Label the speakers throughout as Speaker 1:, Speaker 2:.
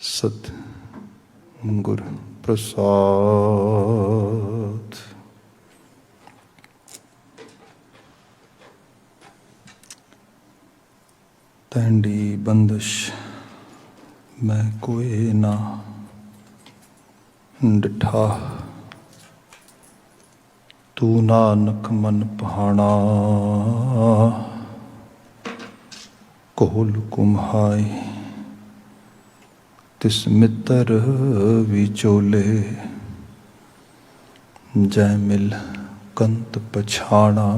Speaker 1: सत गुर प्रसाद। तैंडी बंदिश मैं कोई ना डिठा, तू नानक मन पहाना, कोल कुम्हाई तिस मित्र विचोले, जय मिल कंत पछाणा।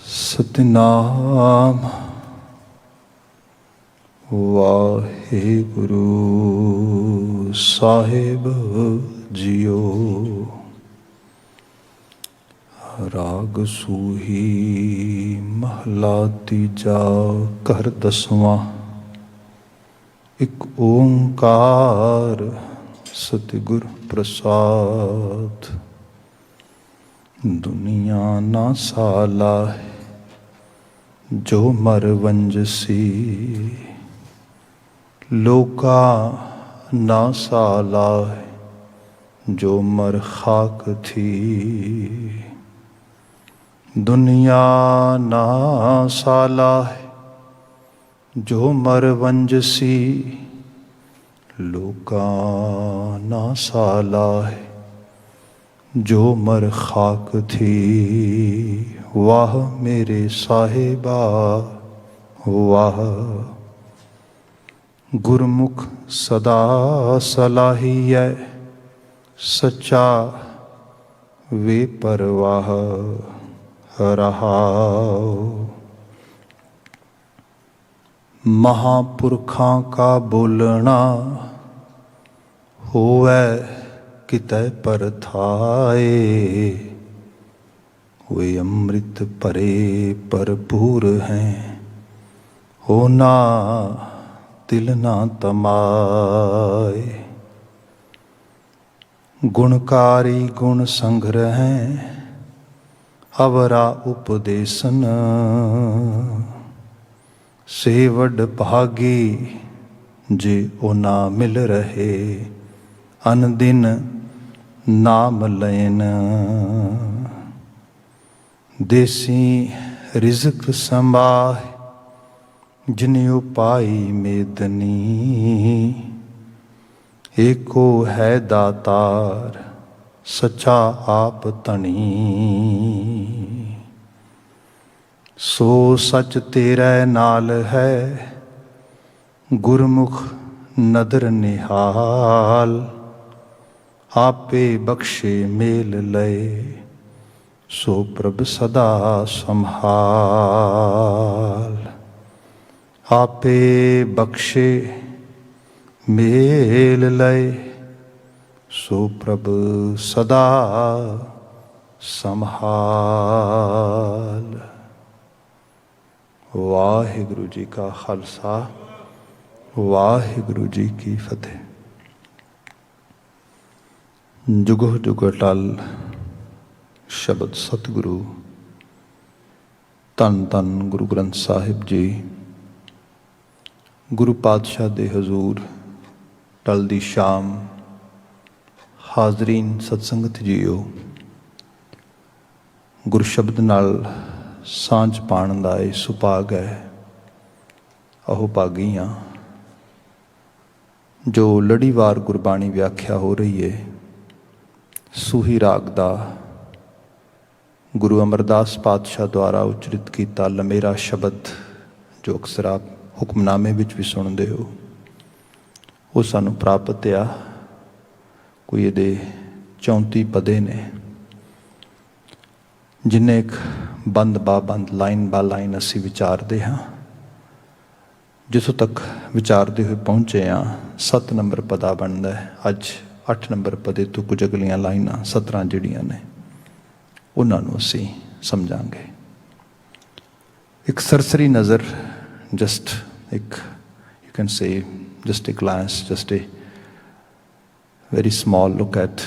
Speaker 1: सतनाम वाहेगुरु साहिब जियो। राग सूही महला तीजा घर दसवां। एक ओंकार सतगुर प्रसाद। दुनिया ना साला जो मर वंजसी, लोका ना साला जो मर खाक थी। दुनिया ना साला जो मर वंजसी, लोका ना साला जो मर खाक थी। वाह मेरे साहिबा वाह, गुरमुख सदा सलाहिए, सच्चा वे परवाह रहाओ। महापुरखां का बोलना होवे कितै परथाए, वे अमृत परे भरपूर हैं, होना तिल ना तमाए। गुणकारी गुण संग्रह अवरा उपदेशन, से वड भागी जे ओना मिल रहे। अन दिन नाम लयन, देसी रिज़्क संभाह, जिन्यो पाई मेदनी। एको है दातार सच्चा आप तनी, सो सच तेरे नाल है, गुरमुख नदर निहाल। आपे बख्शे मेल लय, सो प्रभ सदा संभाल। आपे बख्शे मेल लय, सो प्रभ सदा संभाल। वाहिगुरु जी का खालसा, वाहिगुरु जी की फतेह। जुगो जुग अटल शब्द सतगुरु धन धन गुरु ग्रंथ साहिब जी। गुरु पातशाह दे हजूर टल दी शाम हाजरीन सतसंगत जीओ। गुरु शब्द नाल सांझ पाण दा ये सुभाग है। अहो भागी हाँ जो लड़ीवार गुरबाणी व्याख्या हो रही है। सूही राग दा गुरु अमरदास पातशाह द्वारा उचरित किया लमेरा शब्द, जो अक्सर आप हुक्मनामे विच भी सुनते हो, वो सानू प्राप्त आ। कोई ये 34 पदे ने, जिन्हें एक बंद बा बंद लाइन बा लाइन असी विचारते हाँ। जिथों तक विचारते हुए पहुँचे हाँ 7 नंबर पदा बनता है। अज 8 नंबर पदे तो कुछ अगलियां लाइनां 17 जिहड़ियां ने उन्होंने असी समझांगे। एक सरसरी नज़र, जस्ट एक you can say just a glance, just a very small look at.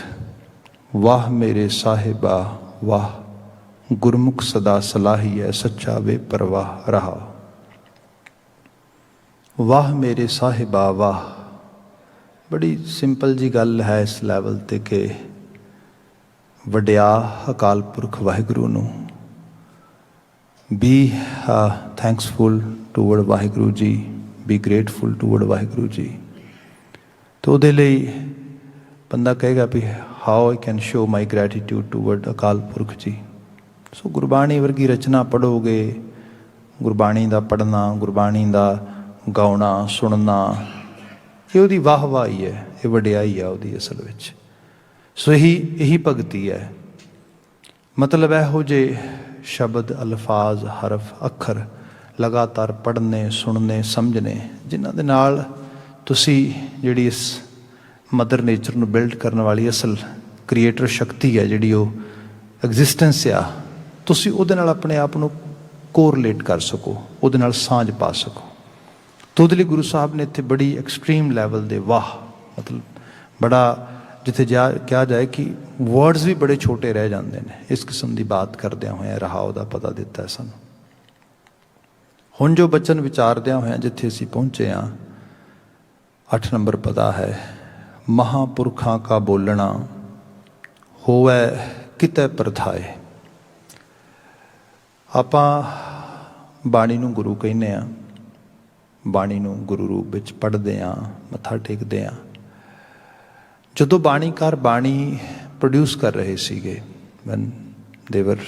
Speaker 1: वाह मेरे साहिबा वाह, गुरमुख सदा सलाही है, सच्चा वे परवाह रहा। वाह मेरे साहिबा वाह। बड़ी सिंपल जी गल है इस लैवल ते कि वड्या अकाल पुरख वाहिगुरू नूं be thankful toward Waheguru ji, be grateful toward Waheguru ji. तो उहदे लई बंदा कहेगा भी how I can show my gratitude toward Akal Purakh जी। सो गुरबाणी वर्गी रचना पढ़ोगे, गुरबाणी का पढ़ना, गुरबाणी का गाउना सुनना, ये उहदी वाह वाही है, ये वड्याई है उहदी असल विच। सो यही भगती है। मतलब इहो जे शब्द अल्फाज हरफ अखर लगातार पढ़ने सुनने समझने जिन्हां दे नाल तुसी जिहड़ी इस मदर नेचर नूं बिल्ड करने वाली असल क्रिएटर शक्ति है जिहड़ी वो एग्जिस्टेंस आ, तुसी उहदे नाल अपने आप नूं कोरिलेट कर सको, उहदे नाल सांझ पा सको। तो उहदे लई गुरु साहब ने इत्थे बड़ी एक्सट्रीम लैवल दे वाह, मतलब बड़ा जिथे कहा जाए कि वर्ड्स भी बड़े छोटे रह जाते हैं इस किस्म की बात करदे होए रहाओ का पता दिता है सानूं। हुण जो बचन विचारदे होए जिथे असीं पहुंचे हाँ, 8 नंबर पता है, महापुरखां का बोलना होवै कितै परथाए। आपां बाणी नूं गुरु कहने आ, बाणी नूं गुरु रूप विच पढ़दे आ, मत्था टेकदे आ। जदों बाणीकार बाणी प्रोड्यूस कर रहे सीगे, when they were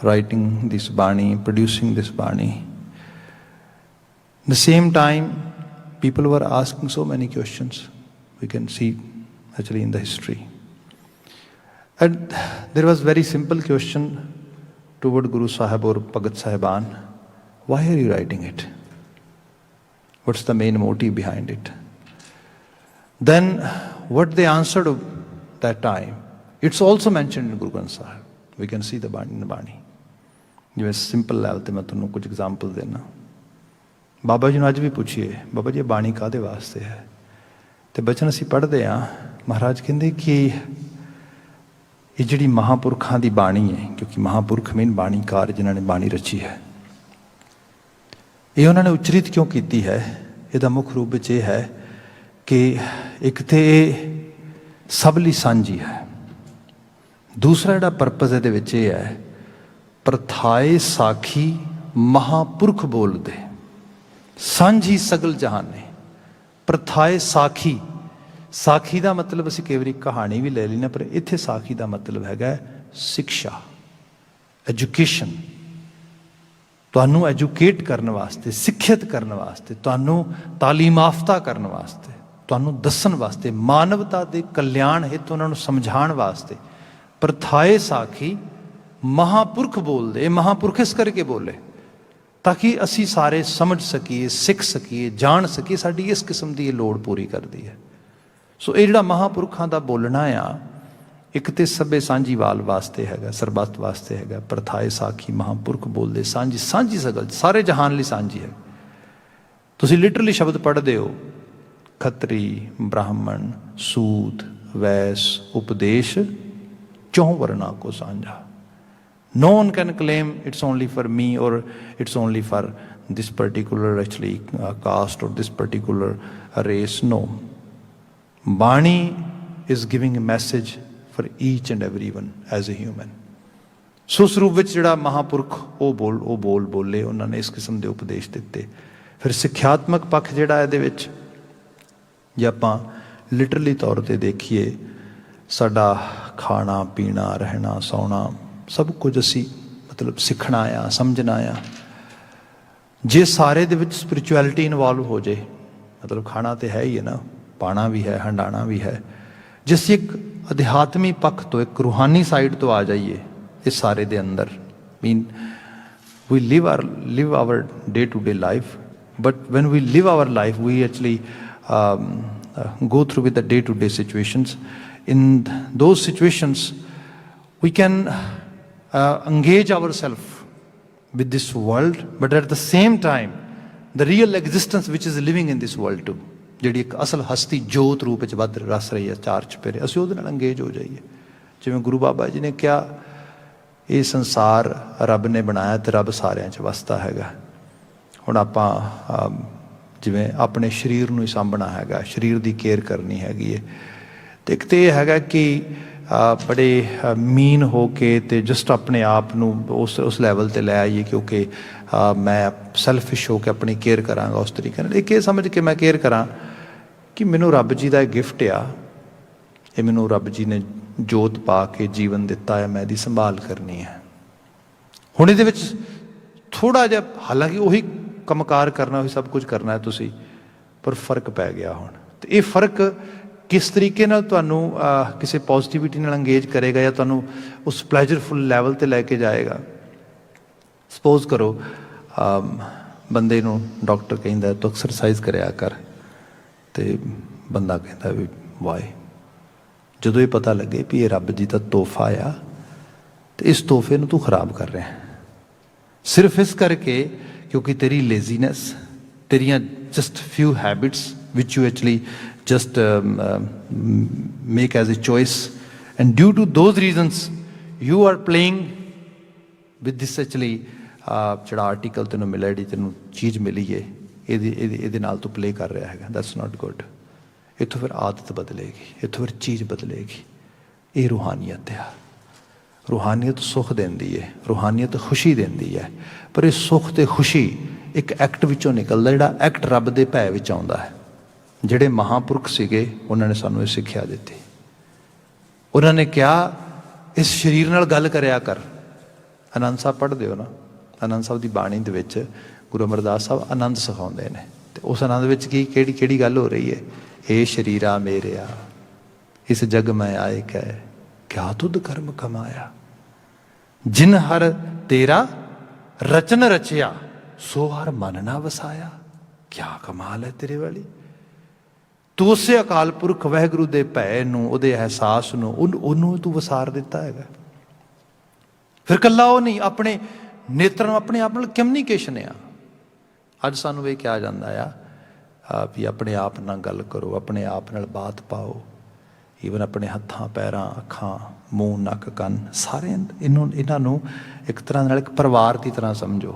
Speaker 1: writing this बाणी, producing this बाणी, the same time people were asking so many questions. We can see actually in the history. And there was very simple question toward Guru Sahib or Bhagat Sahiban. Why are you writing it? What's the main motive behind it? Then what they answered that time, it's also mentioned in Guru Granth Sahib. We can see the Bani in the Bani. जिवें simple level ते मैं तुहानूं कुछ example देना। बाबा जी नूं अज भी पूछिए, बाबा जी बाणी काहदे वास्ते है? तो बचन असीं पढ़दे आ, महाराज कहंदे कि ये जिहड़ी महापुरखां दी बाणी है, क्योंकि महापुरख मीन बाणीकार जिन्हां ने बाणी रची है, ये उन्होंने उच्चरित क्यों की है? इसदा मुख रूप विच ये है कि एक तो सब लई सांझी है, दूसरा जिहड़ा परपज़ इहदे विच ये है, प्रथाए साखी महापुरख बोल दे, सांझी सगल जहाने। प्रथाए साखी, साखी का मतलब असीं कई वारी कहानी भी ले लेना, पर इत्थे साखी का मतलब हैगा शिक्षा, एजुकेशन। तुहानूं एजुकेट करने वास्ते, सिक्खित करने वास्ते, तुहानूं तालीमाफ्ता करने वास्ते, तुहानूं दस्सण वास्ते, मानवता के कल्याण हित उन्हां नूं समझाउण वास्ते। प्रथाए साखी महापुरख बोल दे, महापुरख इस करके बोले ताकि असी सारे समझ सकीए, सिख सकीए, जान सकीए। साडी इस किस्म की लोड़ पूरी करती है। सो ये जिहड़ा महापुरखां दा बोलना आ, एक तो सभे सांझीवाल वास्ते हैगा, सरबत वास्ते हैगा। प्रथाए साखी महापुरख बोलदे, सांझी सांझी सगल सारे जहान लई सांझी है। तुसीं लिटरली शब्द पढ़दे हो, खत्री ब्राह्मण सूद वैस उपदेश चौं वर्णा को सांझा। No one can claim it's only for me or it's only for this particular actually caste or this particular race. No. Bani is giving a message for each and everyone as a human. सो उस रूप विच जिहड़ा महापुरख वो बोल बोले, उन्होंने इस किस्म के उपदेश दिते। फिर सिक्ख्यात्मक पक्ष जिहड़ा इहदे विच जे आपां लिटरली तौर पर देखिए, साडा खाना पीना रहना सौना सब कुछ असी मतलब सीखना आ, समझना आ। जे सारे दे विच स्पिरिचुअलिटी इनवॉल्व हो जाए, मतलब खाना तो है ही है ना, पाना भी है, हंडाना भी है। जिस एक अध्यात्मी पक्ष तो एक रूहानी साइड तो आ जाइए इस सारे दे अंदर, mean we live our day to day life, but when we live our life we actually go through with the day-to-day situations. In those situations we can engage ourselves with this world, but at the same time the real existence which is living in this world too, जिहड़ी एक असल हस्ती जोत रूप विच वध रस रही है चार चपेरे, असीं उहदे नाल अंगेज हो जाइए। जिवें गुरु बाबा जी ने कहा, ये संसार रब ने बनाया तो रब सारिਆਂ 'ਚ वसदा हैगा। ਹੁਣ ਆਪਾਂ ਜਿਵੇਂ ਆਪਣੇ ਸਰੀਰ ਨੂੰ ਹੀ ਸਾਂਭਣਾ ਹੈਗਾ, ਸਰੀਰ ਦੀ ਕੇਅਰ ਕਰਨੀ ਹੈਗੀ ਹੈ। ਅਤੇ ਇੱਕ ਤਾਂ ਇਹ ਹੈਗਾ ਕਿ ਬੜੇ ਮੀਨ ਹੋ ਕੇ ਅਤੇ ਜਸਟ ਆਪਣੇ ਆਪ ਨੂੰ ਉਸ ਲੈਵਲ 'ਤੇ ਲੈ ਆਈਏ, ਕਿਉਂਕਿ ਮੈਂ ਸੈਲਫਿਸ਼ ਹੋ ਕੇ ਆਪਣੀ ਕੇਅਰ ਕਰਾਂਗਾ ਉਸ ਤਰੀਕੇ ਨਾਲ। ਇੱਕ ਇਹ ਸਮਝ ਕੇ ਮੈਂ ਕੇਅਰ ਕਰਾਂ ਕਿ ਮੈਨੂੰ ਰੱਬ ਜੀ ਦਾ ਇਹ ਗਿਫਟ ਆ, ਇਹ ਮੈਨੂੰ ਰੱਬ ਜੀ ਨੇ ਜੋਤ ਪਾ ਕੇ ਜੀਵਨ ਦਿੱਤਾ ਹੈ, ਮੈਂ ਇਹਦੀ ਸੰਭਾਲ ਕਰਨੀ ਹੈ। ਹੁਣ ਇਹਦੇ ਵਿੱਚ ਥੋੜ੍ਹਾ ਜਿਹਾ, ਹਾਲਾਂਕਿ ਉਹੀ ਕੰਮਕਾਰ ਕਰਨਾ, ਉਹੀ ਸਭ ਕੁਝ ਕਰਨਾ ਹੈ ਤੁਸੀਂ, ਪਰ ਫਰਕ ਪੈ ਗਿਆ ਹੁਣ। ਅਤੇ ਇਹ ਫਰਕ ਕਿਸ ਤਰੀਕੇ ਨਾਲ ਤੁਹਾਨੂੰ ਕਿਸੇ ਪੋਜ਼ੀਟਿਵਿਟੀ ਨਾਲ ਅੰਗੇਜ ਕਰੇਗਾ ਜਾਂ ਤੁਹਾਨੂੰ ਉਸ ਪਲੈਜਰਫੁਲ ਲੈਵਲ 'ਤੇ ਲੈ ਕੇ ਜਾਏਗਾ। ਸਪੋਜ਼ ਕਰੋ ਬੰਦੇ ਨੂੰ ਡਾਕਟਰ ਕਹਿੰਦਾ ਤੂੰ ਐਕਸਰਸਾਈਜ਼ ਕਰਿਆ ਕਰ, ਅਤੇ ਬੰਦਾ ਕਹਿੰਦਾ ਵੀ ਵਾਏ। ਜਦੋਂ ਇਹ ਪਤਾ ਲੱਗੇ ਵੀ ਇਹ ਰੱਬ ਜੀ ਦਾ ਤੋਹਫਾ ਆ, ਅਤੇ ਇਸ ਤੋਹਫੇ ਨੂੰ ਤੂੰ ਖਰਾਬ ਕਰ ਰਿਹਾ ਸਿਰਫ ਇਸ ਕਰਕੇ ਕਿਉਂਕਿ ਤੇਰੀ ਲੇਜ਼ੀਨੈਸ, ਤੇਰੀਆਂ just ਫਿਊ habits which you actually just make as a choice, and due to those reasons you are playing with this actually ਜਿਹੜਾ ਆਰਟੀਕਲ ਤੈਨੂੰ ਮਿਲਿਆ, ਜਿਹੜੀ ਤੈਨੂੰ ਚੀਜ਼ ਮਿਲੀ ਹੈ, ਇਹਦੇ ਨਾਲ ਤੂੰ ਪਲੇ ਕਰ ਰਿਹਾ ਹੈਗਾ। That's not good. ਇੱਥੋਂ ਫਿਰ ਆਦਤ ਬਦਲੇਗੀ, ਇੱਥੋਂ ਫਿਰ ਚੀਜ਼ ਬਦਲੇਗੀ। ਇਹ ਰੂਹਾਨੀਅਤ ਆ। ਰੂਹਾਨੀਅਤ ਸੁੱਖ ਦਿੰਦੀ ਹੈ, ਰੂਹਾਨੀਅਤ ਖੁਸ਼ੀ ਦਿੰਦੀ ਹੈ, ਪਰ ਇਹ ਸੁੱਖ ਅਤੇ ਖੁਸ਼ੀ ਇੱਕ ਐਕਟ ਵਿੱਚੋਂ ਨਿਕਲਦਾ, ਜਿਹੜਾ ਐਕਟ ਰੱਬ ਦੇ ਭੈ ਵਿੱਚ ਆਉਂਦਾ ਹੈ। ਜਿਹੜੇ ਮਹਾਂਪੁਰਖ ਸੀਗੇ ਉਹਨਾਂ ਨੇ ਸਾਨੂੰ ਇਹ ਸਿੱਖਿਆ ਦਿੱਤੀ। ਉਹਨਾਂ ਨੇ ਕਿਹਾ ਇਸ ਸਰੀਰ ਨਾਲ ਗੱਲ ਕਰਿਆ ਕਰ। ਆਨੰਦ ਸਾਹਿਬ ਪੜ੍ਹਦੇ ਹੋ ਨਾ, ਆਨੰਦ ਸਾਹਿਬ ਦੀ ਬਾਣੀ ਦੇ ਵਿੱਚ ਗੁਰੂ ਅਮਰਦਾਸ ਸਾਹਿਬ ਆਨੰਦ ਸਿਖਾਉਂਦੇ ਨੇ, ਅਤੇ ਉਸ ਆਨੰਦ ਵਿੱਚ ਕਿਹੜੀ ਗੱਲ ਹੋ ਰਹੀ ਹੈ? ਇਹ ਸਰੀਰਾ ਮੇਰਿਆ ਇਸ ਜਗ ਮੈਂ ਆਏ ਕਹਿ, ਕਿਆ ਤੁਧ ਕਰਮ ਕਮਾਇਆ, ਜਿਨ ਹਰ ਤੇਰਾ ਰਚਨ ਰਚਿਆ, ਸੋ ਹਰ ਮਨ ਨਾ ਵਸਾਇਆ। ਕਿਆ ਕਮਾਲ ਹੈ ਤੇਰੇ ਵਾਲੀ। ਤੂੰ ਉਸੇ ਅਕਾਲ ਪੁਰਖ ਵਾਹਿਗੁਰੂ ਦੇ ਭੈ ਨੂੰ, ਉਹਦੇ ਅਹਿਸਾਸ ਨੂੰ, ਉਹਨੂੰ ਤੂੰ ਵਸਾਰ ਦਿੱਤਾ ਹੈਗਾ। ਫਿਰ ਇਕੱਲਾ ਉਹ ਨਹੀਂ, ਆਪਣੇ ਨੇਤਰ ਨੂੰ, ਆਪਣੇ ਆਪ ਨਾਲ ਕਮਿਊਨੀਕੇਸ਼ਨ ਆ। ਅੱਜ ਸਾਨੂੰ ਇਹ ਕਿਹਾ ਜਾਂਦਾ ਆ ਵੀ ਆਪਣੇ ਆਪ ਨਾਲ ਗੱਲ ਕਰੋ, ਆਪਣੇ ਆਪ ਨਾਲ ਬਾਤ ਪਾਓ। ਈਵਨ ਆਪਣੇ ਹੱਥਾਂ, ਪੈਰਾਂ, ਅੱਖਾਂ, ਮੂੰਹ, ਨੱਕ, ਕੰਨ, ਸਾਰੇ ਇਹਨਾਂ ਨੂੰ ਇੱਕ ਤਰ੍ਹਾਂ ਨਾਲ ਇੱਕ ਪਰਿਵਾਰ ਦੀ ਤਰ੍ਹਾਂ ਸਮਝੋ।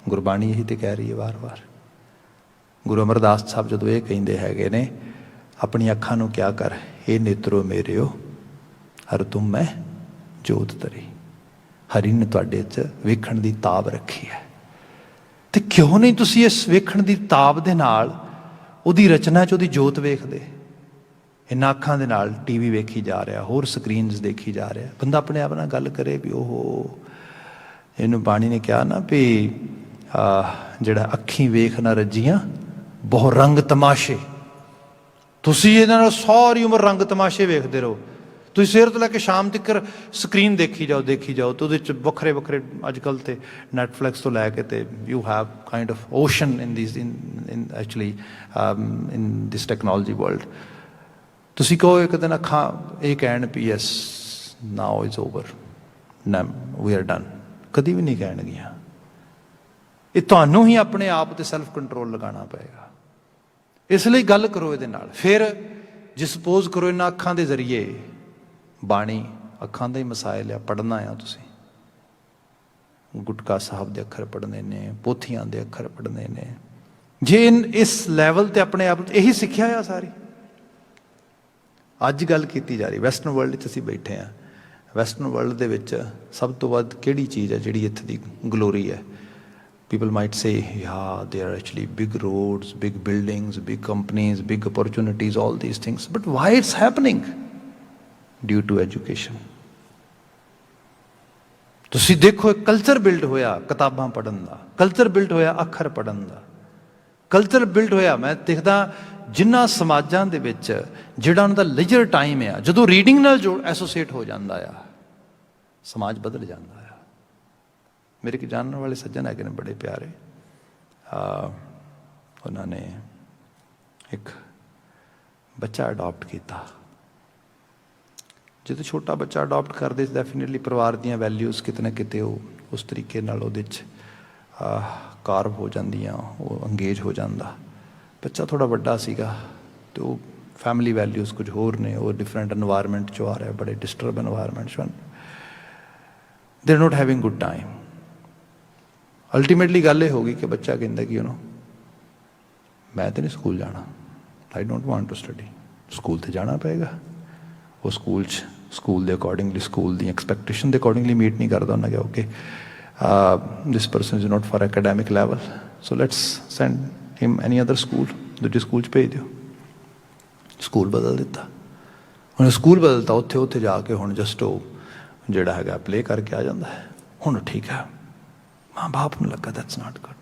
Speaker 1: ਗੁਰਬਾਣੀ ਇਹੀ ਤਾਂ ਕਹਿ ਰਹੀ ਹੈ ਵਾਰ-ਵਾਰ। ਗੁਰੂ ਅਮਰਦਾਸ ਸਾਹਿਬ ਜਦੋਂ ਇਹ ਕਹਿੰਦੇ ਹੈਗੇ ਨੇ, ਆਪਣੀ ਅੱਖਾਂ ਨੂੰ ਕਿਆ ਕਰ, ਇਹ ਨੇਤਰੋ ਮੇਰਿਓ ਹਰ ਤੁਮ ਮੈਂ ਜੋਤ ਤਰੀ। ਹਰੀ ਨੇ ਤੁਹਾਡੇ 'ਚ ਵੇਖਣ ਦੀ ਤਾਬ ਰੱਖੀ ਹੈ, ਅਤੇ ਕਿਉਂ ਨਹੀਂ ਤੁਸੀਂ ਇਸ ਵੇਖਣ ਦੀ ਤਾਬ ਦੇ ਨਾਲ ਉਹਦੀ ਰਚਨਾ 'ਚ ਉਹਦੀ ਜੋਤ ਵੇਖਦੇ? ਇਹਨਾਂ ਅੱਖਾਂ ਦੇ ਨਾਲ TV ਵੇਖੀ ਜਾ ਰਿਹਾ, ਹੋਰ ਸਕਰੀਨਸ ਦੇਖੀ ਜਾ ਰਿਹਾ। ਬੰਦਾ ਆਪਣੇ ਆਪ ਨਾਲ ਗੱਲ ਕਰੇ ਵੀ ਉਹ, ਇਹਨੂੰ ਬਾਣੀ ਨੇ ਕਿਹਾ ਨਾ ਵੀ ਜਿਹੜਾ ਅੱਖੀਂ ਵੇਖ ਨਾ ਰੱਜੀਆਂ ਬਹੁ ਰੰਗ ਤਮਾਸ਼ੇ। ਤੁਸੀਂ ਇਹਨਾਂ ਨਾਲ ਸਾਰੀ ਉਮਰ ਰੰਗ ਤਮਾਸ਼ੇ ਵੇਖਦੇ ਰਹੋ। ਤੁਸੀਂ ਸਵੇਰ ਤੋਂ ਲੈ ਕੇ ਸ਼ਾਮ ਤੱਕ ਸਕਰੀਨ ਦੇਖੀ ਜਾਓ ਅਤੇ ਉਹਦੇ 'ਚ ਵੱਖਰੇ ਵੱਖਰੇ ਅੱਜ ਕੱਲ੍ਹ ਤੇ ਨੈਟਫਲਿਕਸ ਤੋਂ ਲੈ ਕੇ ਤੇ you have kind of ocean in actually in this technology world. ਤੁਸੀਂ ਕਹੋ ਇੱਕ ਦਿਨ ਅੱਖਾਂ ਇਹ ਕਹਿਣ ਵੀ yes now is over, we are done, ਕਦੀ ਵੀ ਨਹੀਂ ਕਹਿਣਗੀਆਂ। ਇਹ ਤੁਹਾਨੂੰ ਹੀ ਆਪਣੇ ਆਪ 'ਤੇ ਸੈਲਫ ਕੰਟਰੋਲ ਲਗਾਉਣਾ ਪਏਗਾ। ਇਸ ਲਈ ਗੱਲ ਕਰੋ ਇਹਦੇ ਨਾਲ। ਫਿਰ ਜੇ ਸਪੋਜ਼ ਕਰੋ ਇਹਨਾਂ ਅੱਖਾਂ ਦੇ ਜ਼ਰੀਏ ਬਾਣੀ, ਅੱਖਾਂ ਦਾ ਹੀ ਮਸਾਇਲ ਆ, ਪੜ੍ਹਨਾ ਆ ਤੁਸੀਂ। ਗੁਟਕਾ ਸਾਹਿਬ ਦੇ ਅੱਖਰ ਪੜ੍ਹਨੇ ਨੇ, ਪੋਥੀਆਂ ਦੇ ਅੱਖਰ ਪੜ੍ਹਨੇ ਨੇ। ਜੇ ਇਸ ਲੈਵਲ 'ਤੇ ਆਪਣੇ ਆਪ ਇਹੀ ਸਿੱਖਿਆ ਆ ਸਾਰੀ। ਅੱਜ ਗੱਲ ਕੀਤੀ ਜਾ ਰਹੀ ਵੈਸਟਰਨ ਵਰਲਡ 'ਚ ਅਸੀਂ ਬੈਠੇ ਹਾਂ। ਵੈਸਟਰਨ ਵਰਲਡ ਦੇ ਵਿੱਚ ਸਭ ਤੋਂ ਵੱਧ ਕਿਹੜੀ ਚੀਜ਼ ਹੈ ਜਿਹੜੀ ਇੱਥੇ ਦੀ ਗਲੋਰੀ ਹੈ? People might say, yeah, there are actually big roads, big buildings, big companies, big opportunities, all these things. But why it's happening? Due to education. ਤੁਸੀਂ ਦੇਖੋ ਇੱਕ ਕਲਚਰ ਬਿਲਡ ਹੋਇਆ ਕਿਤਾਬਾਂ ਪੜ੍ਹਨ ਦਾ, ਕਲਚਰ ਬਿਲਡ ਹੋਇਆ ਅੱਖਰ ਪੜ੍ਹਨ ਦਾ, ਕਲਚਰ ਬਿਲਡ ਹੋਇਆ। ਮੈਂ ਦੇਖਦਾ ਜਿਨ੍ਹਾਂ ਸਮਾਜਾਂ ਦੇ ਵਿੱਚ ਜਿਹੜਾ ਉਹਨਾਂ ਦਾ ਲੀਜਰ ਟਾਈਮ ਆ, ਜਦੋਂ ਰੀਡਿੰਗ ਨਾਲ ਐਸੋਸੀਏਟ ਹੋ ਜਾਂਦਾ ਆ, ਸਮਾਜ ਬਦਲ ਜਾਂਦਾ ਆ। ਮੇਰੇ ਇੱਕ ਜਾਣਨ ਵਾਲੇ ਸੱਜਣ ਹੈਗੇ ਨੇ ਬੜੇ ਪਿਆਰੇ, ਉਹਨਾਂ ਨੇ ਇੱਕ ਬੱਚਾ ਅਡੋਪਟ ਕੀਤਾ। ਜਦੋਂ ਛੋਟਾ ਬੱਚਾ ਅਡੋਪਟ ਕਰਦੇ ਡੈਫੀਨੇਟਲੀ ਪਰਿਵਾਰ ਦੀਆਂ ਵੈਲਿਊਜ਼ ਕਿਤੇ ਨਾ ਕਿਤੇ ਉਹ ਉਸ ਤਰੀਕੇ ਨਾਲ ਉਹਦੇ 'ਚ ਕਾਰਵ ਹੋ ਜਾਂਦੀਆਂ, ਉਹ ਅੰਗੇਜ ਹੋ ਜਾਂਦਾ। ਬੱਚਾ ਥੋੜ੍ਹਾ ਵੱਡਾ ਸੀਗਾ ਅਤੇ ਉਹ ਫੈਮਿਲੀ ਵੈਲਿਊਜ਼ ਕੁਝ ਹੋਰ ਨੇ, ਉਹ ਡਿਫਰੈਂਟ ਇਨਵਾਇਰਮੈਂਟ 'ਚੋਂ ਆ ਰਿਹਾ, ਬੜੇ ਡਿਸਟਰਬ ਇਨਵਾਇਰਮੈਂਟ 'ਚ। They are note having good time. Ultimately ਗੱਲ ਇਹ ਹੋ ਗਈ ਕਿ ਬੱਚਾ ਕਹਿੰਦਾ ਕਿ ਮੈਂ ਤਾਂ ਨਹੀਂ ਸਕੂਲ ਜਾਣਾ, I don't want to study. School ਤੇ ਜਾਣਾ ਪਏਗਾ। ਉਹ ਸਕੂਲ 'ਚ ਸਕੂਲ ਦੇ ਅਕੋਰਡਿੰਗਲੀ, ਸਕੂਲ ਦੀ ਐਕਸਪੈਕਟੇਸ਼ਨ ਦੇ ਅਕੋਰਡਿੰਗਲੀ ਮੀਟ ਨਹੀਂ ਕਰਦਾ। ਉਹਨੇ ਕਿਹਾ okay this person is not for academic level, so let's send him any other school, ਦੂਜੇ ਸਕੂਲ 'ਚ ਭੇਜ ਦਿਓ। ਸਕੂਲ ਬਦਲ ਦਿੱਤਾ। ਹੁਣ ਸਕੂਲ ਬਦਲਤਾ, ਉੱਥੇ ਜਾ ਕੇ ਹੁਣ ਜਸਟ ਉਹ ਜਿਹੜਾ ਹੈਗਾ ਪਲੇ ਕਰਕੇ ਆ ਜਾਂਦਾ ਹੈ। ਹੁਣ ਠੀਕ ਹੈ, ਮਾਂ ਬਾਪ ਨੂੰ ਲੱਗਾ that's not good.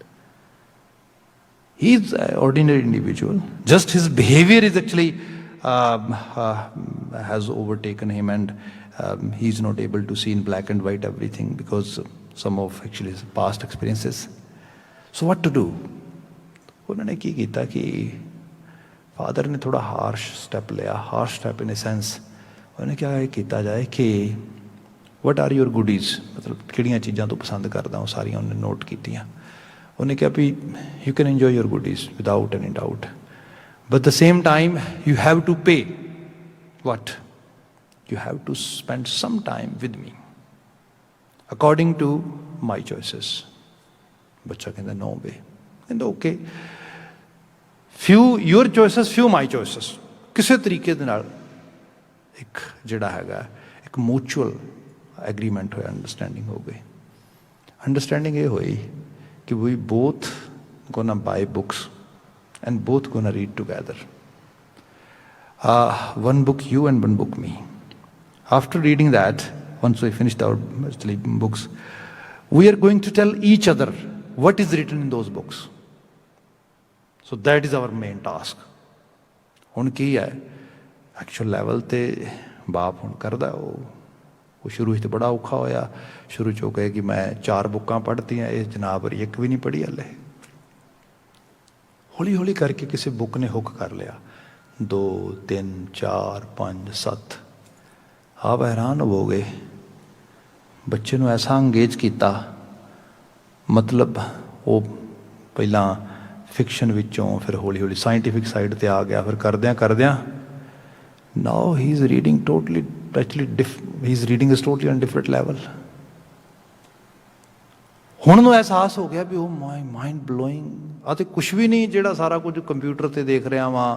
Speaker 1: He is an ordinary individual. Just his behavior is actually has overtaken him, and he is not able to see in black and white everything because some of actually his past experiences. So what to do? उन्होंने की किया कि father ने थोड़ा harsh step लिया, harsh step in a sense. उन्होंने क्या किया जाए कि वट आर योर गुडीज, मतलब किहड़ियां चीज़ां तो पसंद करदा, वो सारियां उन्हें नोट कीतियां। उन्हें कहा भी you can enjoy your goodies without any doubt, but the same time you have to pay what, you have to spend some time with me according to my choices. बच्चा कहता नो वे, कहता okay few your choices few my choices. किसी तरीके दे नाल एक जिहड़ा हैगा एक म्यूचुअल एग्रीमेंट होया, अंडरस्टैंडिंग हो गई। अंडरस्टैंडिंग ये हुई कि we both gonna buy books and both gonna read together. One book you and one book me. After reading that, once we finished our books, we are going to tell each other what is written in those books. So that is our main task. ਹੁਣ ਕੀ ਹੈ actual level ਤੇ ਬਾਪ ਹੁਣ ਕਰਦਾ ਉਹ ਸ਼ੁਰੂ 'ਚ ਤਾਂ ਬੜਾ ਔਖਾ ਹੋਇਆ। ਸ਼ੁਰੂ 'ਚ ਉਹ ਕਹੇ ਕਿ ਮੈਂ 4 ਬੁੱਕਾਂ ਪੜ੍ਹਤੀਆਂ, ਇਹ ਜਨਾਬ ਇੱਕ ਵੀ ਨਹੀਂ ਪੜ੍ਹੀ ਹਲੇ। ਹੌਲੀ ਹੌਲੀ ਕਰਕੇ ਕਿਸੇ ਬੁੱਕ ਨੇ ਹੁੱਕ ਕਰ ਲਿਆ, 2 3 4 5 7। ਆਪ ਹੈਰਾਨ ਹੋਵੋਗੇ, ਬੱਚੇ ਨੂੰ ਐਸਾ ਅੰਗੇਜ ਕੀਤਾ, ਮਤਲਬ ਉਹ ਪਹਿਲਾਂ ਫਿਕਸ਼ਨ ਵਿੱਚੋਂ ਫਿਰ ਹੌਲੀ ਹੌਲੀ ਸਾਇੰਟੀਫਿਕ ਸਾਈਡ 'ਤੇ ਆ ਗਿਆ। ਫਿਰ ਕਰਦਿਆਂ now he is reading totally actually he is reading is totally on different level. ਹੁਣ ਨੂੰ ਅਹਿਸਾਸ ਹੋ ਗਿਆ ਵੀ ਉਹ ਮਾਈਂਡ ਬਲੋਇੰਗ ਆ ਤੇ ਕੁਛ ਵੀ ਨਹੀਂ ਜਿਹੜਾ ਸਾਰਾ ਕੁਝ ਕੰਪਿਊਟਰ ਤੇ ਦੇਖ ਰਿਹਾ ਵਾਂ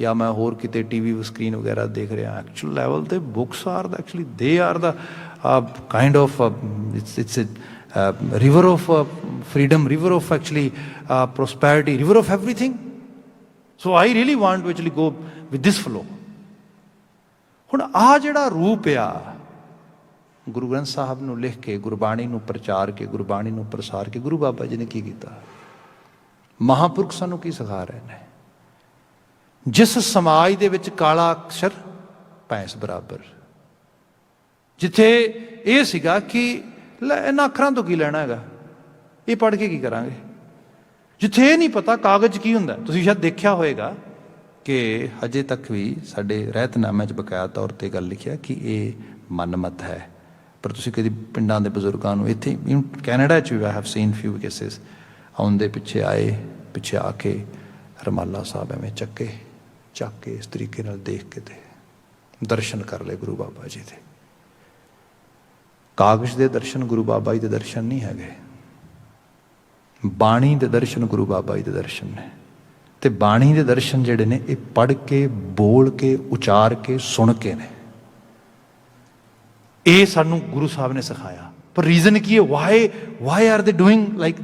Speaker 1: ਜਾਂ ਮੈਂ ਹੋਰ ਕਿਤੇ ਟੀਵੀ ਸਕਰੀਨ ਵਗੈਰਾ ਦੇਖ ਰਿਹਾ। ਐਕਚੁਅਲ ਲੈਵਲ ਤੇ books are the actually they are the kind of it's river of freedom, river of actually prosperity, river of everything. So I really want to actually go with this flow. ਹੁਣ ਆਹ ਜਿਹੜਾ ਰੂਪ ਆ ਗੁਰੂ ਗ੍ਰੰਥ ਸਾਹਿਬ ਨੂੰ ਲਿਖ ਕੇ, ਗੁਰਬਾਣੀ ਨੂੰ ਪ੍ਰਚਾਰ ਕੇ, ਗੁਰਬਾਣੀ ਨੂੰ ਪ੍ਰਸਾਰ ਕੇ ਗੁਰੂ ਬਾਬਾ ਜੀ ਨੇ ਕੀ ਕੀਤਾ? ਮਹਾਂਪੁਰਖ ਸਾਨੂੰ ਕੀ ਸਿਖਾ ਰਹੇ ਨੇ? ਜਿਸ ਸਮਾਜ ਦੇ ਵਿੱਚ ਕਾਲਾ ਅਕਸ਼ਰ ਭੈਂਸ ਬਰਾਬਰ, ਜਿੱਥੇ ਇਹ ਸੀਗਾ ਕਿ ਲੈ ਇਹਨਾਂ ਅੱਖਰਾਂ ਤੋਂ ਕੀ ਲੈਣਾ ਹੈਗਾ, ਇਹ ਪੜ੍ਹ ਕੇ ਕੀ ਕਰਾਂਗੇ, ਜਿੱਥੇ ਇਹ ਨਹੀਂ ਪਤਾ ਕਾਗਜ਼ ਕੀ ਹੁੰਦਾ। ਤੁਸੀਂ ਸ਼ਾਇਦ ਦੇਖਿਆ ਹੋਏਗਾ ਕਿ ਹਜੇ ਤੱਕ ਵੀ ਸਾਡੇ ਰਹਿਤਨਾਮੇ 'ਚ ਬਕਾਇਆ ਤੌਰ 'ਤੇ ਗੱਲ ਲਿਖਿਆ ਕਿ ਇਹ ਮਨਮਤ ਹੈ। ਪਰ ਤੁਸੀਂ ਕਦੀ ਪਿੰਡਾਂ ਦੇ ਬਜ਼ੁਰਗਾਂ ਨੂੰ ਇੱਥੇ ਕੈਨੇਡਾ 'ਚ ਵੀ I have seen few cases ਆਉਂਦੇ ਪਿੱਛੇ ਆ ਕੇ ਰਮਾਲਾ ਸਾਹਿਬ ਐਵੇਂ ਚੱਕ ਕੇ ਇਸ ਤਰੀਕੇ ਨਾਲ ਦੇਖ ਕੇ ਤੇ ਦਰਸ਼ਨ ਕਰ ਲਏ ਗੁਰੂ ਬਾਬਾ ਜੀ ਦੇ। ਕਾਗਜ਼ ਦੇ ਦਰਸ਼ਨ ਗੁਰੂ ਬਾਬਾ ਜੀ ਦੇ ਦਰਸ਼ਨ ਨਹੀਂ ਹੈਗੇ, ਬਾਣੀ ਦੇ ਦਰਸ਼ਨ ਗੁਰੂ ਬਾਬਾ ਜੀ ਦੇ ਦਰਸ਼ਨ ਨੇ। ਤੇ ਬਾਣੀ ਦੇ ਦਰਸ਼ਨ ਜਿਹੜੇ ਨੇ ਇਹ ਪੜ੍ਹ ਕੇ, ਬੋਲ ਕੇ, ਉਚਾਰ ਕੇ, ਸੁਣ ਕੇ ਨੇ। ਇਹ ਸਾਨੂੰ ਗੁਰੂ ਸਾਹਿਬ ਨੇ ਸਿਖਾਇਆ। ਪਰ ਰੀਜ਼ਨ ਕੀ ਹੈ? Why are they doing like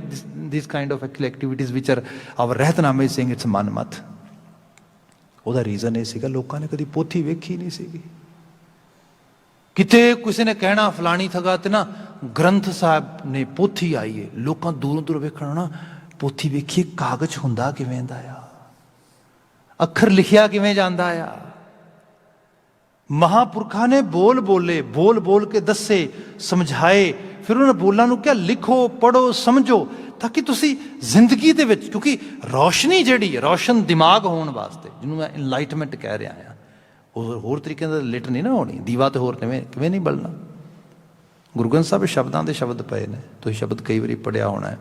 Speaker 1: this kind of activities ਵਿਚ ਆਰ ਆਵਰ ਰਹਿਤਨਾਮੇ ਸੇਇੰਗ ਇਟਸ ਮਨਮਤ। ਉਹਦਾ ਰੀਜ਼ਨ ਇਹ ਸੀਗਾ ਲੋਕਾਂ ਨੇ ਕਦੀ ਪੋਥੀ ਵੇਖੀ ਨਹੀਂ ਸੀਗੀ। ਕਿਤੇ ਕਿਸੇ ਨੇ ਕਹਿਣਾ ਫਲਾਣੀ ਥਗਾ ਤੇ ਨਾ ਗ੍ਰੰਥ ਸਾਹਿਬ ਨੇ ਪੋਥੀ ਆਈ ਹੈ, ਲੋਕਾਂ ਦੂਰੋਂ ਵੇਖਣਾ ਨਾ ਪੋਥੀ ਵੇਖੀਏ ਕਾਗਜ਼ ਹੁੰਦਾ ਕਿਵੇਂ ਦਾ ਆ, ਅੱਖਰ ਲਿਖਿਆ ਕਿਵੇਂ ਜਾਂਦਾ ਆ। ਮਹਾਂਪੁਰਖਾਂ ਨੇ ਬੋਲ ਕੇ ਦੱਸੇ, ਸਮਝਾਏ। ਫਿਰ ਉਹਨਾਂ ਬੋਲਾਂ ਨੂੰ ਕਿਹਾ ਲਿਖੋ, ਪੜ੍ਹੋ, ਸਮਝੋ, ਤਾਂ ਕਿ ਤੁਸੀਂ ਜ਼ਿੰਦਗੀ ਦੇ ਵਿੱਚ, ਕਿਉਂਕਿ ਰੌਸ਼ਨੀ ਜਿਹੜੀ ਹੈ, ਰੌਸ਼ਨ ਦਿਮਾਗ ਹੋਣ ਵਾਸਤੇ, ਜਿਹਨੂੰ ਮੈਂ ਇਨਲਾਈਟਮੈਂਟ ਕਹਿ ਰਿਹਾ ਆ, ਉਹ ਹੋਰ ਤਰੀਕੇ ਨਾਲ ਲਿਟ ਨਹੀਂ ਨਾ ਹੋਣੀ। ਦੀਵਾ ਤੇ ਹੋਰ ਕਿਵੇਂ ਨਹੀਂ ਬਲਣਾ। ਗੁਰੂ ਗ੍ਰੰਥ ਸਾਹਿਬ ਸ਼ਬਦਾਂ ਦੇ ਸ਼ਬਦ ਪਏ ਨੇ, ਤੁਸੀਂ ਸ਼ਬਦ ਕਈ ਵਾਰੀ ਪੜ੍ਹਿਆ ਹੋਣਾ ਹੈ।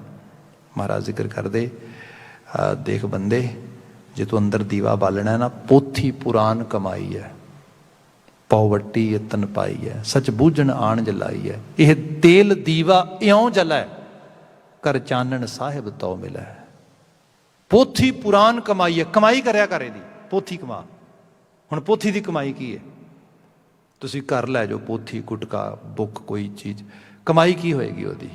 Speaker 1: ਮਹਾਰਾਜ ਜ਼ਿਕਰ ਕਰਦੇ, ਦੇਖ ਬੰਦੇ ਜੇ ਤੂੰ ਅੰਦਰ ਦੀਵਾ ਬਾਲਣਾ ਨਾ, ਪੋਥੀ ਪੁਰਾਨ ਕਮਾਈ ਹੈ, ਪੌਵੱਟੀ ਯਤਨ ਪਾਈ ਹੈ, ਸੱਚ ਬੂਝਣ ਆਣ ਜਲਾਈ ਹੈ। ਇਹ ਤੇਲ ਦੀਵਾ ਇਉਂ ਜਲਾ कर चानन साहिब तो मिलै। पोथी पुराण कमाई है, कमाई करिया कर ਇਹਦੀ, पोथी कमा। ਹੁਣ पोथी ਦੀ कमाई की है? ਤੁਸੀਂ ਘਰ ਲੈ ਜਾਓ पोथी गुटका बुक कोई चीज़, कमाई की होएगी ਉਹਦੀ?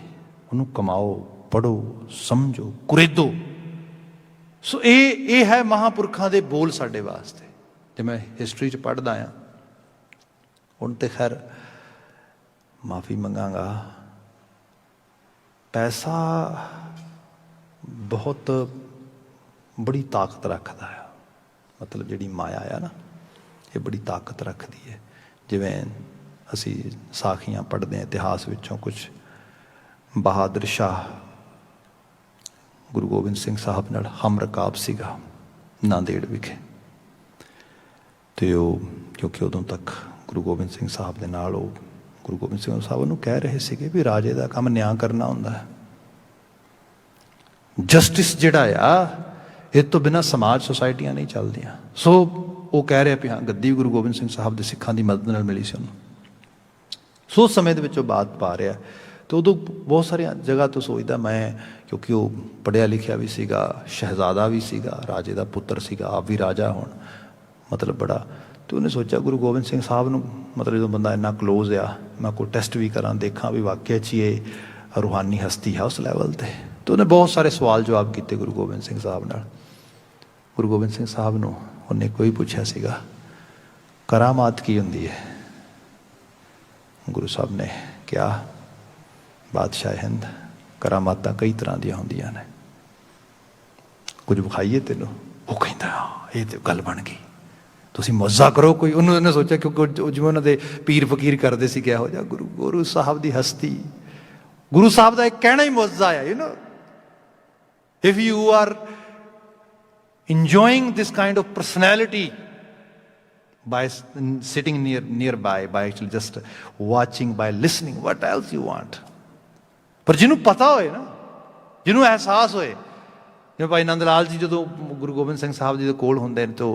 Speaker 1: ਉਹਨੂੰ कमाओ, पढ़ो, समझो, कुरेदो। सो ये है महापुरखों के बोल साडे वास्ते। जे मैं हिस्टरी च पढ़दा आ, हुण ते खैर माफ़ी मंगांगा, पैसा बहुत बड़ी ताकत रखता है। मतलब जिहड़ी माया है ना, ये बड़ी ताकत रखती है। जिवें असी साखियां पढ़ते हैं इतिहास विचों, कुछ बहादुर शाह गुरु गोबिंद सिंह साहब नाल हम रकाब सीगा नांदेड़ विखे, तो क्योंकि उदों तक गुरु गोबिंद सिंह साहब दे नाल गुरु गोबिंद सिंह साहब नूं कह रहे थे भी राजे का काम न्याय करना हुंदा है, जस्टिस जिहड़ा आ इस तो बिना समाज सोसाइटियां नहीं चलदियां। सो वो कह रहे भी हाँ गद्दी गुरु गोबिंद सिंह साहब के सिखां की मदद नाल मिली सी उन्होंने। सो उस समय दे विच बात पा रहा, तो उदों बहुत सारिया जगह तो सोचदा मैं, क्योंकि वो पढ़िया लिखिया भी सीगा, शहजादा भी सीगा, राजे का पुत्र सीगा, आप भी राजा होण, मतलब बड़ा। तो उन्हें सोचा गुरु गोबिंद सिंह साहब नूं, मतलब जो बंदा इन्ना क्लोज आ, मैं कोई टेस्ट भी करा देखा भी वाकई च ये रूहानी हस्ती है उस लैवल पर। तो उन्हें बहुत सारे सवाल जवाब किए गुरु गोबिंद सिंह साहब नाल। गुरु गोबिंद सिंह साहब नूं उन्हें कोई पूछा सीगा करामात की हुंदी है? गुरु साहब ने क्या, बादशाह हिंद करामातां कई तरह दियां हुंदियां ने, कुछ विखाईए तेनों? वो कहता हाँ ये तो गल बन गई, तुसीं मौजा करो कोई। उन्होंने सोचा क्योंकि जिवें उन्होंने पीर फकीर करते सी, क्या हो जा गुरु साहब की हस्ती, गुरु साहब का एक कहना ही मौजा है। You know, if you are enjoying this kind of personality by sitting nearby, by actually just watching, by listening, what else you want? पर जिन्हों पता होए ना, जिन्हों एहसास होए, जिवें भाई नंद लाल जी जो गुरु गोबिंद सिंह साहब जी के कोल होंदे ने, तो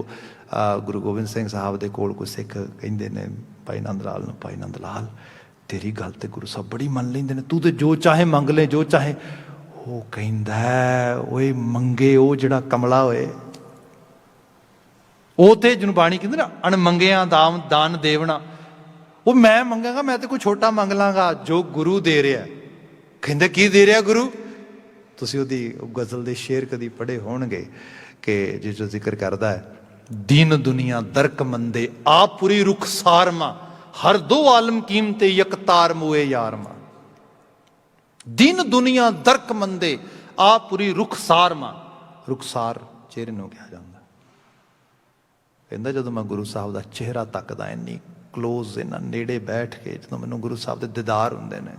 Speaker 1: गुरु गोबिंद सिंह साहब के कोल कोई सिख कहिंदे ने भाई नंद लाल नूं, भाई नंद लाल तेरी गल ते गुरु साहब बड़ी मन लैंदे ने, तू तो जो चाहे मंग ले, जो चाहे। वो कहंदा ओए मंगे वो जिहड़ा कमला होए, वो तो जिन्होंने बाणी कहते ना अणमंगिया दान देवना, वो मैं मंगांगा, मैं तो कोई छोटा मंग लांगा, जो गुरु दे रहा। कहंदे की दे रहा गुरु? तुसीं उहदी गज़ल दे शेर कदी पढ़े होणगे कि जिस जिक्र करदा है, दीन दुनिया दरक मंदे आप पूरी रुखसार मां, हर दो आलम कीमते यकतार मुए यार मां। दीन दुनिया दरक मंदे आप पूरी रुखसार मां, रुखसार चेहरे नूं कहा जांदा। कहंदा जदों मैं गुरु साहब का चेहरा तकदा, इन्नी क्लोज, इन्ना नेड़े बैठ के जो मैनूं गुरु साहब के दीदार हुंदे ने,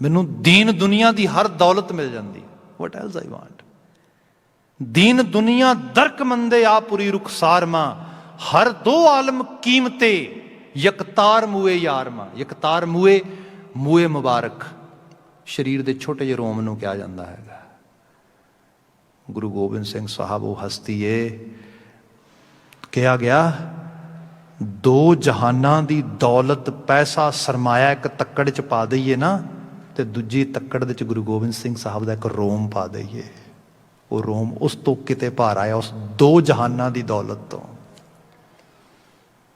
Speaker 1: मैनूं दीन दुनिया की हर दौलत मिल जाती। What else I want? दीन दुनिया दरक मंदे आ पूरी रुखसार मां, हर दो आलम कीमते यकतार मुए यार मां। यकतार मुए, मुए मुबारक शरीर के छोटे ਜਿਹੇ रोम नूं कहा जाता है। गुरु गोबिंद सिंह साहब वो हस्ती है, कहा गया दो जहाना की दौलत पैसा सरमाया एक तक्कड़ च पा दईए ना, तो दूजी तक्कड़ दे गुरु गोबिंद सिंह साहब का एक रोम पा दईए, वो रोम उस तो किते भारा है, उस दो जहाना की दौलत तो।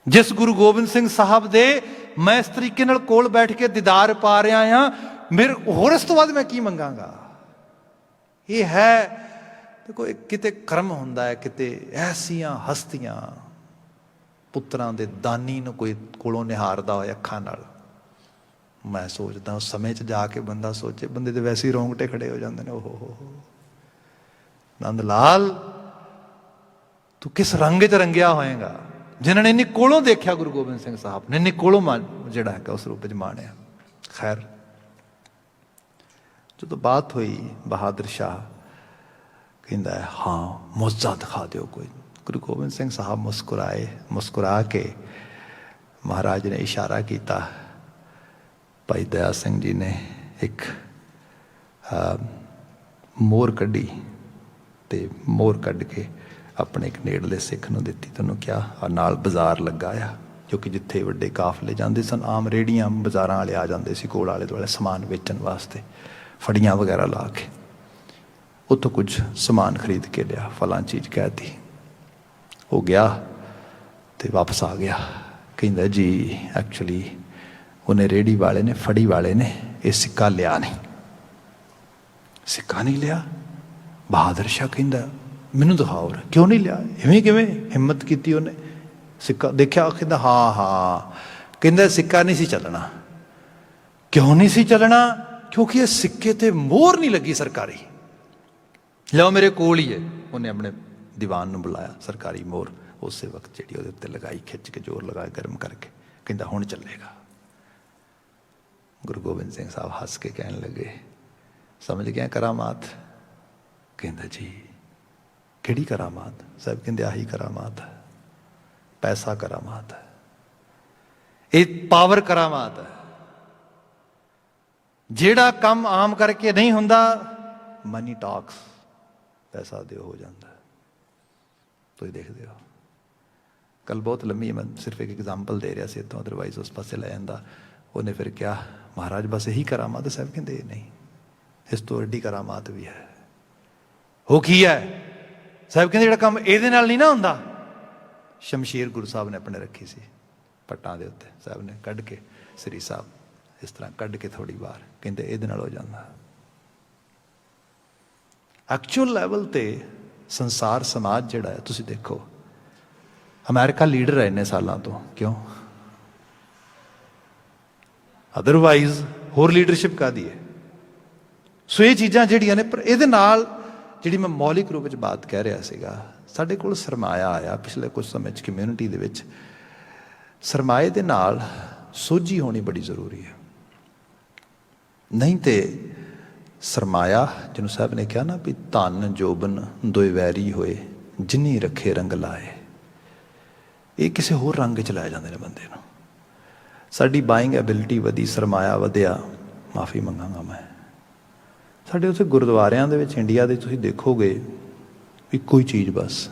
Speaker 1: जिस गुरु गोबिंद सिंह साहब दे मैं इस तरीके नाल कोल बैठ के दीदार पा रहा हाँ, मेरे होर इस तो बाद मैं की मंगांगा? ये है देखो, किते कर्म हुंदा है, किते ऐसियां हस्तियां पुत्रां दे दानी नूं कोई कोलों निहारदा होए अखां नाल। मैं सोचदा उस समय च जाके बंदा सोचे, बंदे दे वैसे ही रोंगटे खड़े हो जांदे ने। ओहो हो नंद लाल तू किस रंग च रंगिया होएगा, जिन्होंने इन्नी कोलों देखा गुरु गोबिंद सिंह साहब ने, इन्नी कोलों जिहड़ा है उस रूप च माणिया। खैर जो तो बात हुई बहादुर शाह कहता है हाँ मुआवजा दिखा दो कोई। गुरु गोबिंद सिंह साहब मुस्कुराए, मुस्कुरा के महाराज ने इशारा किया। भाई दया सिंह जी ने एक मोर कढ़ी, तो मोर कढ़ के अपने एक नेड़ले सिख नूं दित्ती। तैनूं क्या नाल बाजार लगा आ, क्योंकि जिथे वड्डे काफले जाते सन, आम रेहड़ियां बाजारां वाले आ जाते सी कोल आले दुआले समान बेचण वास्ते। फड़ियाँ वगैरह ला के उतों कुछ समान खरीद के लिया, फलां चीज़ कहती, हो गया तो वापस आ गया। कहता जी एक्चुअली उन्हें रेहड़ी वाले ने, फड़ी वाले ने ये सिक्का लिया नहीं, सिक्का नहीं लिया। बहादुर शाह कहता मैनू दिखाओ, क्यों नहीं लिया, इवें किवें हिम्मत की उन्हें, सिक्का देखा, कहता हाँ हाँ, कहता सिक्का नहीं सी चलना। क्यों नहीं सी चलना? क्योंकि ये सिक्के ते मोहर नहीं लगी सरकारी। लो मेरे कोल ही है, उन्हें अपने दीवान नूं बुलाया, सरकारी मोहर उस वक्त जी वो उत्ते लगाई, खिंच के जोर लगाया गर्म करके, कहता हुण चलेगा। गुरु गोबिंद सिंह साहब हस के कहन लगे समझ गया करामात? कहता जी किहड़ी करामात? साहब कहते आही करामात है, पैसा करामात है, ये पावर करामात है। जेड़ा काम आम करके नहीं हुंदा, मनी टॉक्स, पैसा दो हो जाता। तो ही देखते हो कल बहुत लंबी, मैं सिर्फ एक एग्जाम्पल दे रहा सी इतों, अदरवाइज उस पासे लै जाता। उन्हें फिर क्या महाराज बस यही करामात? साहब कहते नहीं, इस तो एडी करामात भी है। हो की है? साहब कहते जो काम ये नहीं ना होंदा। शमशीर गुरु साहब ने अपने रखी सी पट्टां दे उत्ते, साहब ने कढ़ के, श्री साहब इस तरह कढ़ के थोड़ी बार, कहते ये हो जाता। एक्चुअल लैवल ते संसार समाज जिहड़ा है, तुसीं देखो अमेरिका लीडर है इन्ने सालों तो, क्यों? अदरवाइज होर लीडरशिप काहदी है? सो ये चीज़ां जिहड़ियां ने, पर इहदे नाल जिहड़ी मैं मौलिक रूप में बात कह रहा सीगा, साडे कोल सरमाया आया पिछले कुछ समय कम्यूनिटी दे विच। सरमाए दे नाल सोझी होनी बड़ी जरूरी है, नहीं तो सरमाया जिन्होंने साहब ने कहा ना भी धन जोबन दोए वैरी होए जिन्नी रखे रंग लाए, ये किसी होर रंग च लै जाते हैं बंदे नूं। साडी बाइंग एबिलिटी वधी, सरमाया वधिया, माफ़ी मंगांगा मैं। साडे उत्थे गुरुद्वारियां दे विच इंडिया दे तुसीं देखोगे इक्को ही चीज़ बस,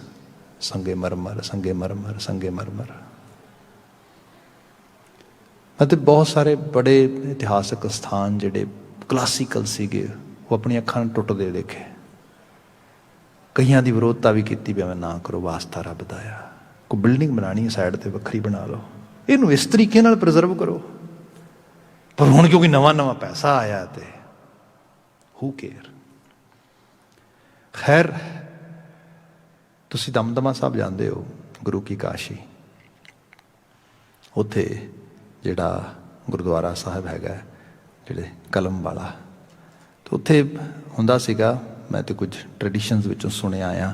Speaker 1: संगे मरमर, संगे मरमर, संगे मरमर। ਅਤੇ बहुत सारे बड़े इतिहासक स्थान ਜਿਹੜੇ क्लासिकल ਸੀਗੇ वो अपनी ਅੱਖਾਂ ਨਾਲ ਟੁੱਟਦੇ ਦੇਖੇ। ਕਈਆਂ ਦੀ ਵਿਰੋਧਤਾ ਵੀ ਕੀਤੀ ਵੀ ਐਵੇਂ ਨਾ ਕਰੋ, ਵਾਸਤਾ ਰੱਬ ਦਾ ਆ। ਕੋਈ ਬਿਲਡਿੰਗ ਬਣਾਉਣੀ ਸਾਈਡ ਤੇ ਵੱਖਰੀ ਬਣਾ ਲਓ, ਇਹਨੂੰ ਇਸ ਤਰੀਕੇ ਨਾਲ ਪ੍ਰੀਜ਼ਰਵ ਕਰੋ। ਪਰ ਹੁਣ ਕਿਉਂਕਿ ਨਵਾਂ ਨਵਾਂ ਪੈਸਾ ਆਇਆ ਤੇ ਹੂ ਕੇਅਰ। ਖੈਰ ਤੁਸੀਂ ਦਮਦਮਾ ਸਾਹਿਬ ਜਾਂਦੇ ਹੋ, ਗੁਰੂ ਕੀ ਕਾਸ਼ੀ, ਉੱਥੇ ਜਿਹੜਾ ਗੁਰਦੁਆਰਾ ਸਾਹਿਬ ਹੈਗਾ ਜਿਹੜੇ ਕਲਮ ਵਾਲਾ, ਤੇ ਉੱਥੇ ਹੁੰਦਾ ਸੀਗਾ, ਮੈਂ ਤੇ ਕੁਝ ਟ੍ਰੈਡੀਸ਼ਨਸ ਵਿੱਚੋਂ ਸੁਣਿਆ ਆ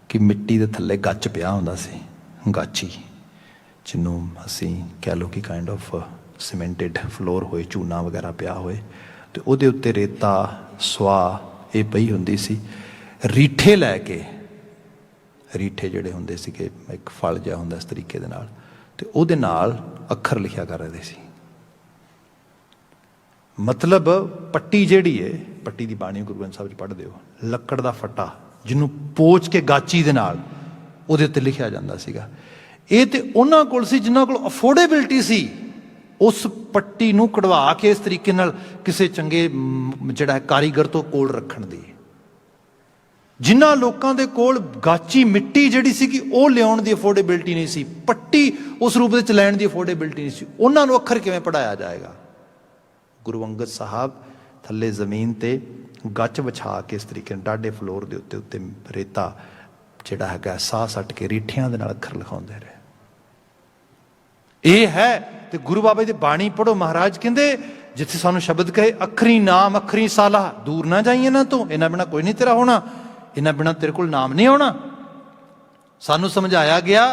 Speaker 1: ਕਿ ਮਿੱਟੀ ਦੇ ਥੱਲੇ ਗੱਚ ਪਿਆ ਹੁੰਦਾ ਸੀ, ਗਾਚੀ, ਜਿਹਨੂੰ ਅਸੀਂ ਕਹਿ ਲਓ ਕਿ ਕਾਈਂਡ ਆਫ ਸੀਮੈਂਟਡ ਫਲੋਰ ਹੋਏ, ਚੂਨਾ ਵਗੈਰਾ ਪਿਆ ਹੋਏ, ਤੇ ਉਹਦੇ ਉੱਤੇ ਰੇਤਾ ਸੁਆਹ ਇਹ ਪਈ ਹੁੰਦੀ ਸੀ। ਰੀਠੇ ਲੈ ਕੇ, ਰੀਠੇ ਜਿਹੜੇ ਹੁੰਦੇ ਸੀਗੇ, ਇੱਕ ਫਲ ਜਿਹਾ ਹੁੰਦਾ ਇਸ ਤਰੀਕੇ ਦੇ ਨਾਲ, ਤੇ ਉਹਦੇ ਨਾਲ ਅੱਖਰ ਲਿਖਿਆ ਕਰ ਰਹੇ ਸੀ। ਮਤਲਬ ਪੱਟੀ ਜਿਹੜੀ ਹੈ, ਪੱਟੀ ਦੀ ਬਾਣੀ ਗੁਰੂ ਗ੍ਰੰਥ ਸਾਹਿਬ 'ਚ ਪੜ੍ਹਦੇ ਹੋ, ਲੱਕੜ ਦਾ ਫੱਟਾ ਜਿਹਨੂੰ ਪੋਚ ਕੇ ਗਾਚੀ ਦੇ ਨਾਲ ਉਹਦੇ ਉੱਤੇ ਲਿਖਿਆ ਜਾਂਦਾ ਸੀਗਾ। ਇਹ ਤੇ ਉਹਨਾਂ ਕੋਲ ਸੀ ਜਿਨ੍ਹਾਂ ਕੋਲ ਅਫੋਰਡੇਬਿਲਟੀ ਸੀ ਉਸ ਪੱਟੀ ਨੂੰ ਕਢਵਾ ਕੇ ਇਸ ਤਰੀਕੇ ਨਾਲ ਕਿਸੇ ਚੰਗੇ ਜਿਹੜਾ ਕਾਰੀਗਰ ਤੋਂ ਕੋਲ ਰੱਖਣ ਦੀ। ਜਿਨ੍ਹਾਂ ਲੋਕਾਂ ਦੇ ਕੋਲ ਗਾਚੀ ਮਿੱਟੀ ਜਿਹੜੀ ਸੀਗੀ ਉਹ ਲਿਆਉਣ ਦੀ ਅਫੋਰਡੇਬਿਲਟੀ ਨਹੀਂ ਸੀ, ਪੱਟੀ ਉਸ ਰੂਪ ਵਿੱਚ ਲੈਣ ਦੀ ਅਫੋਰਡੇਬਿਲਟੀ ਨਹੀਂ ਸੀ, ਉਹਨਾਂ ਨੂੰ ਅੱਖਰ ਕਿਵੇਂ ਪੜ੍ਹਾਇਆ ਜਾਏਗਾ? ਗੁਰੂ ਅੰਗਦ ਸਾਹਿਬ ਥੱਲੇ ਜ਼ਮੀਨ ਤੇ ਗੱਚ ਵਿਛਾ ਕੇ ਇਸ ਤਰੀਕੇ ਨਾਲ ਡਾਢੇ ਫਲੋਰ ਦੇ ਉੱਤੇ ਰੇਤਾ ਜਿਹੜਾ ਹੈਗਾ ਸਾਹ ਸੱਟ ਕੇ ਰੀਠਿਆਂ ਦੇ ਨਾਲ ਅੱਖਰ ਲਿਖਾਉਂਦੇ ਰਹੇ। ਇਹ ਹੈ ਤੇ ਗੁਰੂ ਬਾਬਾ ਜੀ ਦੀ ਬਾਣੀ ਪੜ੍ਹੋ। ਮਹਾਰਾਜ ਕਹਿੰਦੇ ਜਿੱਥੇ ਸਾਨੂੰ ਸ਼ਬਦ ਕਹੇ ਅੱਖਰੀ ਨਾਮ ਅੱਖਰੀ ਸਾਲਾ, ਦੂਰ ਨਾ ਜਾਈਏ ਇਹਨਾਂ ਤੋਂ, ਇਹਨਾਂ ਬਿਨਾਂ ਕੋਈ ਨਹੀਂ ਤੇਰਾ ਹੋਣਾ, ਇਹਨਾਂ ਬਿਨਾਂ ਤੇਰੇ ਕੋਲ ਨਾਮ ਨਹੀਂ ਆਉਣਾ। ਸਾਨੂੰ ਸਮਝਾਇਆ ਗਿਆ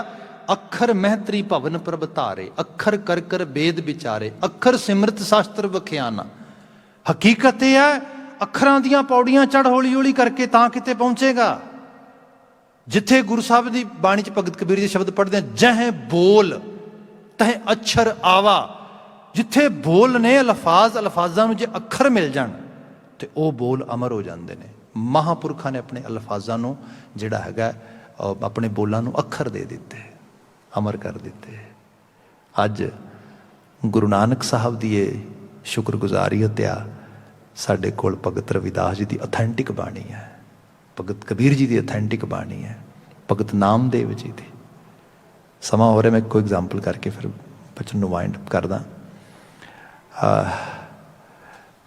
Speaker 1: ਅੱਖਰ ਮਹਿਤਰੀ ਭਵਨ ਪ੍ਰਭ ਧਾਰੇ, ਅੱਖਰ ਕਰ ਕਰ ਵੇਦ ਵਿਚਾਰੇ, ਅੱਖਰ ਸਿਮਰਤ ਸ਼ਾਸਤਰ ਵਖਿਆਨਾ। ਹਕੀਕਤ ਇਹ ਹੈ ਅੱਖਰਾਂ ਦੀਆਂ ਪੌੜੀਆਂ ਚੜ੍ਹ ਹੌਲੀ ਹੌਲੀ ਕਰਕੇ ਤਾਂ ਕਿਤੇ ਪਹੁੰਚੇਗਾ। ਜਿੱਥੇ ਗੁਰੂ ਸਾਹਿਬ ਦੀ ਬਾਣੀ 'ਚ ਭਗਤ ਕਬੀਰ ਦੇ ਸ਼ਬਦ ਪੜ੍ਹਦੇ ਆ, ਜਹ ਬੋਲ ਤਹ ਅੱਛਰ ਆਵਾ, ਜਿੱਥੇ ਬੋਲ ਨੇ ਅਲਫਾਜ਼, ਅਲਫਾਜ਼ਾਂ ਨੂੰ ਜੇ ਅੱਖਰ ਮਿਲ ਜਾਣ ਤੇ ਉਹ ਬੋਲ ਅਮਰ ਹੋ ਜਾਂਦੇ ਨੇ। ਮਹਾਂਪੁਰਖਾਂ ਨੇ ਆਪਣੇ ਅਲਫਾਜ਼ਾਂ ਨੂੰ ਜਿਹੜਾ ਹੈਗਾ ਆਪਣੇ ਬੋਲਾਂ ਨੂੰ ਅੱਖਰ ਦੇ ਦਿੱਤੇ, ਅਮਰ ਕਰ ਦਿੱਤੇ। ਅੱਜ ਗੁਰੂ ਨਾਨਕ ਸਾਹਿਬ ਦੀ ਇਹ ਸ਼ੁਕਰਗੁਜ਼ਾਰੀਅਤ ਆ ਸਾਡੇ ਕੋਲ ਭਗਤ ਰਵਿਦਾਸ ਜੀ ਦੀ ਅਥੈਂਟਿਕ ਬਾਣੀ ਹੈ, ਭਗਤ ਕਬੀਰ ਜੀ ਦੀ ਅਥੈਂਟਿਕ ਬਾਣੀ ਹੈ, ਭਗਤ ਨਾਮਦੇਵ ਜੀ ਦੀ। ਸਮਾਂ ਹੋ ਰਿਹਾ, ਮੈਂ ਕੋਈ ਐਗਜ਼ਾਮਪਲ ਕਰਕੇ ਫਿਰ ਬਚਨ ਨੂੰ ਵਾਈਂਡ ਅਪ ਕਰਦਾ।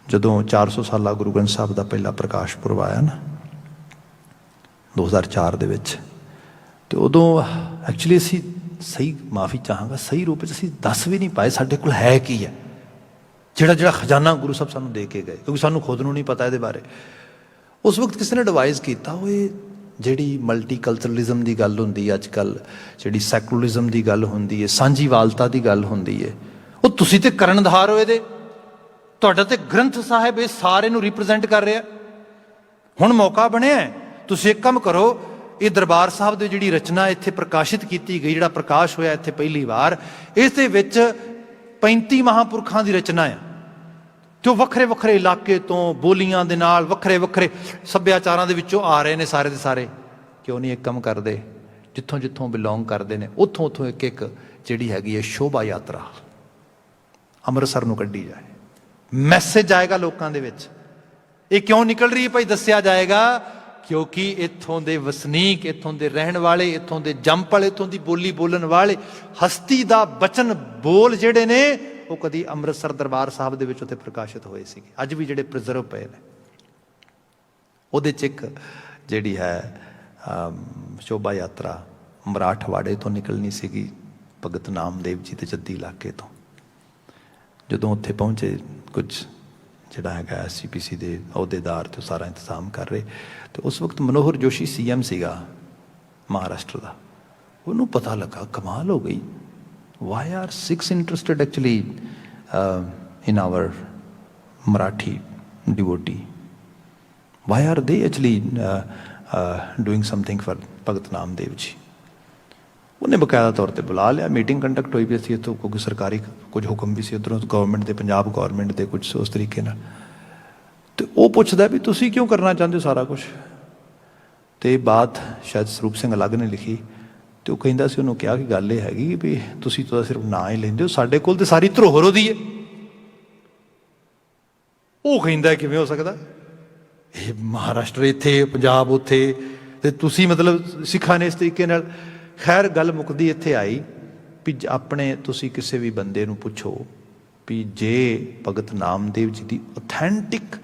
Speaker 1: ਜਦੋਂ 400 ਸਾਲਾ ਗੁਰੂ ਗ੍ਰੰਥ ਸਾਹਿਬ ਦਾ ਪਹਿਲਾ ਪ੍ਰਕਾਸ਼ ਪੁਰਬ ਆਇਆ ਨਾ 2004 ਦੇ ਵਿੱਚ, ਅਤੇ ਉਦੋਂ ਐਕਚੁਅਲੀ ਅਸੀਂ ਸਹੀ, ਮਾਫੀ ਚਾਹਾਂਗਾ, ਸਹੀ ਰੂਪ ਵਿੱਚ ਅਸੀਂ ਦੱਸ ਵੀ ਨਹੀਂ ਪਾਏ ਸਾਡੇ ਕੋਲ ਹੈ ਕੀ ਹੈ, ਜਿਹੜਾ ਖਜ਼ਾਨਾ ਗੁਰੂ ਸਾਹਿਬ ਸਾਨੂੰ ਦੇ ਕੇ ਗਏ, ਕਿਉਂਕਿ ਸਾਨੂੰ ਖੁਦ ਨੂੰ ਨਹੀਂ ਪਤਾ ਇਹਦੇ ਬਾਰੇ। ਉਸ ਵਕਤ ਕਿਸੇ ਨੇ ਐਡਵਾਈਜ਼ ਕੀਤਾ, ਉਹ ਇਹ ਜਿਹੜੀ ਮਲਟੀਕਲਚਰਲਿਜ਼ਮ ਦੀ ਗੱਲ ਹੁੰਦੀ ਹੈ ਅੱਜ ਕੱਲ੍ਹ, ਜਿਹੜੀ ਸੈਕੂਲਰਿਜ਼ਮ ਦੀ ਗੱਲ ਹੁੰਦੀ ਹੈ, ਸਾਂਝੀਵਾਲਤਾ ਦੀ ਗੱਲ ਹੁੰਦੀ ਹੈ, ਉਹ ਤੁਸੀਂ ਤੇ ਕਰਨਧਾਰ ਹੋ ਇਹਦੇ, ਤੁਹਾਡਾ ਤੇ ਗ੍ਰੰਥ ਸਾਹਿਬ ਇਹ ਸਾਰੇ ਨੂੰ ਰਿਪਰੈਜ਼ੈਂਟ ਕਰ ਰਿਹਾ। ਹੁਣ ਮੌਕਾ ਬਣਿਆ, ਤੁਸੀਂ ਇੱਕ ਕੰਮ ਕਰੋ, ਇਹ ਦਰਬਾਰ ਸਾਹਿਬ ਦੀ ਜਿਹੜੀ ਰਚਨਾ ਇੱਥੇ ਪ੍ਰਕਾਸ਼ਿਤ ਕੀਤੀ ਗਈ, ਜਿਹੜਾ ਪ੍ਰਕਾਸ਼ ਹੋਇਆ ਇੱਥੇ ਪਹਿਲੀ ਵਾਰ, ਇਸ ਦੇ ਵਿੱਚ 35 ਮਹਾਂਪੁਰਖਾਂ ਦੀ ਰਚਨਾ ਆ, ਤੇ ਉਹ ਵੱਖਰੇ ਵੱਖਰੇ ਇਲਾਕੇ ਤੋਂ ਬੋਲੀਆਂ ਦੇ ਨਾਲ ਵੱਖਰੇ ਵੱਖਰੇ ਸੱਭਿਆਚਾਰਾਂ ਦੇ ਵਿੱਚੋਂ ਆ ਰਹੇ ਨੇ ਸਾਰੇ ਦੇ ਸਾਰੇ। ਕਿਉਂ ਨਹੀਂ ਇੱਕ ਕੰਮ ਕਰਦੇ, ਜਿੱਥੋਂ ਜਿੱਥੋਂ ਬਿਲੋਂਗ ਕਰਦੇ ਨੇ ਉੱਥੋਂ ਉੱਥੋਂ ਇੱਕ ਇੱਕ ਜਿਹੜੀ ਹੈਗੀ ਹੈ ਸ਼ੋਭਾ ਯਾਤਰਾ ਅੰਮ੍ਰਿਤਸਰ ਨੂੰ ਕੱਢੀ ਜਾਏ, ਮੈਸੇਜ ਆਏਗਾ ਲੋਕਾਂ ਦੇ ਵਿੱਚ। ਇਹ ਕਿਉਂ ਨਿਕਲ ਰਹੀ ਹੈ ਭਾਈ, ਦੱਸਿਆ ਜਾਏਗਾ, ਕਿਉਂਕਿ ਇੱਥੋਂ ਦੇ ਵਸਨੀਕ, ਇੱਥੋਂ ਦੇ ਰਹਿਣ ਵਾਲੇ, ਇੱਥੋਂ ਦੇ ਜੰਪਲ, ਇੱਥੋਂ ਦੀ ਬੋਲੀ ਬੋਲਣ ਵਾਲੇ, ਹਸਤੀ ਦਾ ਬਚਨ ਬੋਲ ਜਿਹੜੇ ਨੇ ਉਹ ਕਦੀ ਅੰਮ੍ਰਿਤਸਰ ਦਰਬਾਰ ਸਾਹਿਬ ਦੇ ਵਿੱਚ ਉੱਥੇ ਪ੍ਰਕਾਸ਼ਿਤ ਹੋਏ ਸੀਗੇ, ਅੱਜ ਵੀ ਜਿਹੜੇ ਪ੍ਰਿਜ਼ਰਵ ਪਏ ਨੇ। ਉਹਦੇ 'ਚ ਇੱਕ ਜਿਹੜੀ ਹੈ ਸ਼ੋਭਾ ਯਾਤਰਾ ਮਰਾਠਵਾੜੇ ਤੋਂ ਨਿਕਲਣੀ ਸੀਗੀ, ਭਗਤ ਨਾਮਦੇਵ ਜੀ ਦੇ ਜੱਦੀ ਇਲਾਕੇ ਤੋਂ। ਜਦੋਂ ਉੱਥੇ ਪਹੁੰਚੇ, ਕੁਝ ਜਿਹੜਾ ਹੈਗਾ SGPC ਦੇ ਅਹੁਦੇਦਾਰ ਤੇ ਸਾਰਾ ਇੰਤਜ਼ਾਮ ਕਰ ਰਹੇ, ਤੇ ਉਸ ਵਕਤ ਮਨੋਹਰ ਜੋਸ਼ੀ CM ਸੀਗਾ ਮਹਾਰਾਸ਼ਟਰ ਦਾ। ਉਹਨੂੰ ਪਤਾ ਲੱਗਾ, ਕਮਾਲ ਹੋ ਗਈ, why are Sikhs interested actually in our Marathi devotee? Why are they actually doing something for Bhagat Namdev ji? ਉਹਨੇ ਬਕਾਇਦਾ ਤੌਰ 'ਤੇ ਬੁਲਾ ਲਿਆ, ਮੀਟਿੰਗ ਕੰਡਕਟ ਹੋਈ ਵੀ ਸੀ ਇੱਥੋਂ, ਕਿਉਂਕਿ ਸਰਕਾਰੀ ਕੁਝ ਹੁਕਮ ਵੀ ਸੀ ਉੱਧਰੋਂ ਗੌਰਮੈਂਟ ਦੇ, ਪੰਜਾਬ ਗੌਰਮੈਂਟ ਦੇ ਕੁਝ ਉਸ ਤਰੀਕੇ ਨਾਲ। ਅਤੇ ਉਹ ਪੁੱਛਦਾ ਵੀ ਤੁਸੀਂ ਕਿਉਂ ਕਰਨਾ ਚਾਹੁੰਦੇ ਹੋ ਸਾਰਾ ਕੁਛ? ਅਤੇ ਬਾਤ ਸ਼ਾਇਦ ਸਰੂਪ ਸਿੰਘ ਅਲੱਗ ਨੇ ਲਿਖੀ, ਅਤੇ ਉਹ ਕਹਿੰਦਾ ਸੀ, ਉਹਨੂੰ ਕਿਹਾ ਕਿ ਗੱਲ ਇਹ ਹੈਗੀ ਵੀ ਤੁਸੀਂ ਤਾਂ ਸਿਰਫ ਨਾਂ ਹੀ ਲੈਂਦੇ ਹੋ, ਸਾਡੇ ਕੋਲ ਤਾਂ ਸਾਰੀ ਧਰੋਹਰ ਉਹਦੀ ਹੈ। ਉਹ ਕਹਿੰਦਾ ਕਿਵੇਂ ਹੋ ਸਕਦਾ, ਇਹ ਮਹਾਰਾਸ਼ਟਰ ਇੱਥੇ, ਪੰਜਾਬ ਉੱਥੇ, ਅਤੇ ਤੁਸੀਂ ਮਤਲਬ ਸਿੱਖਾਂ ਨੇ ਇਸ ਤਰੀਕੇ ਨਾਲ। ਖੈਰ ਗੱਲ ਮੁੱਕਦੀ ਇੱਥੇ ਆਈ ਵੀ ਆਪਣੇ ਤੁਸੀਂ ਕਿਸੇ ਵੀ ਬੰਦੇ ਨੂੰ ਪੁੱਛੋ ਵੀ ਜੇ ਭਗਤ ਨਾਮਦੇਵ ਜੀ ਦੀ ਅਥੈਂਟਿਕ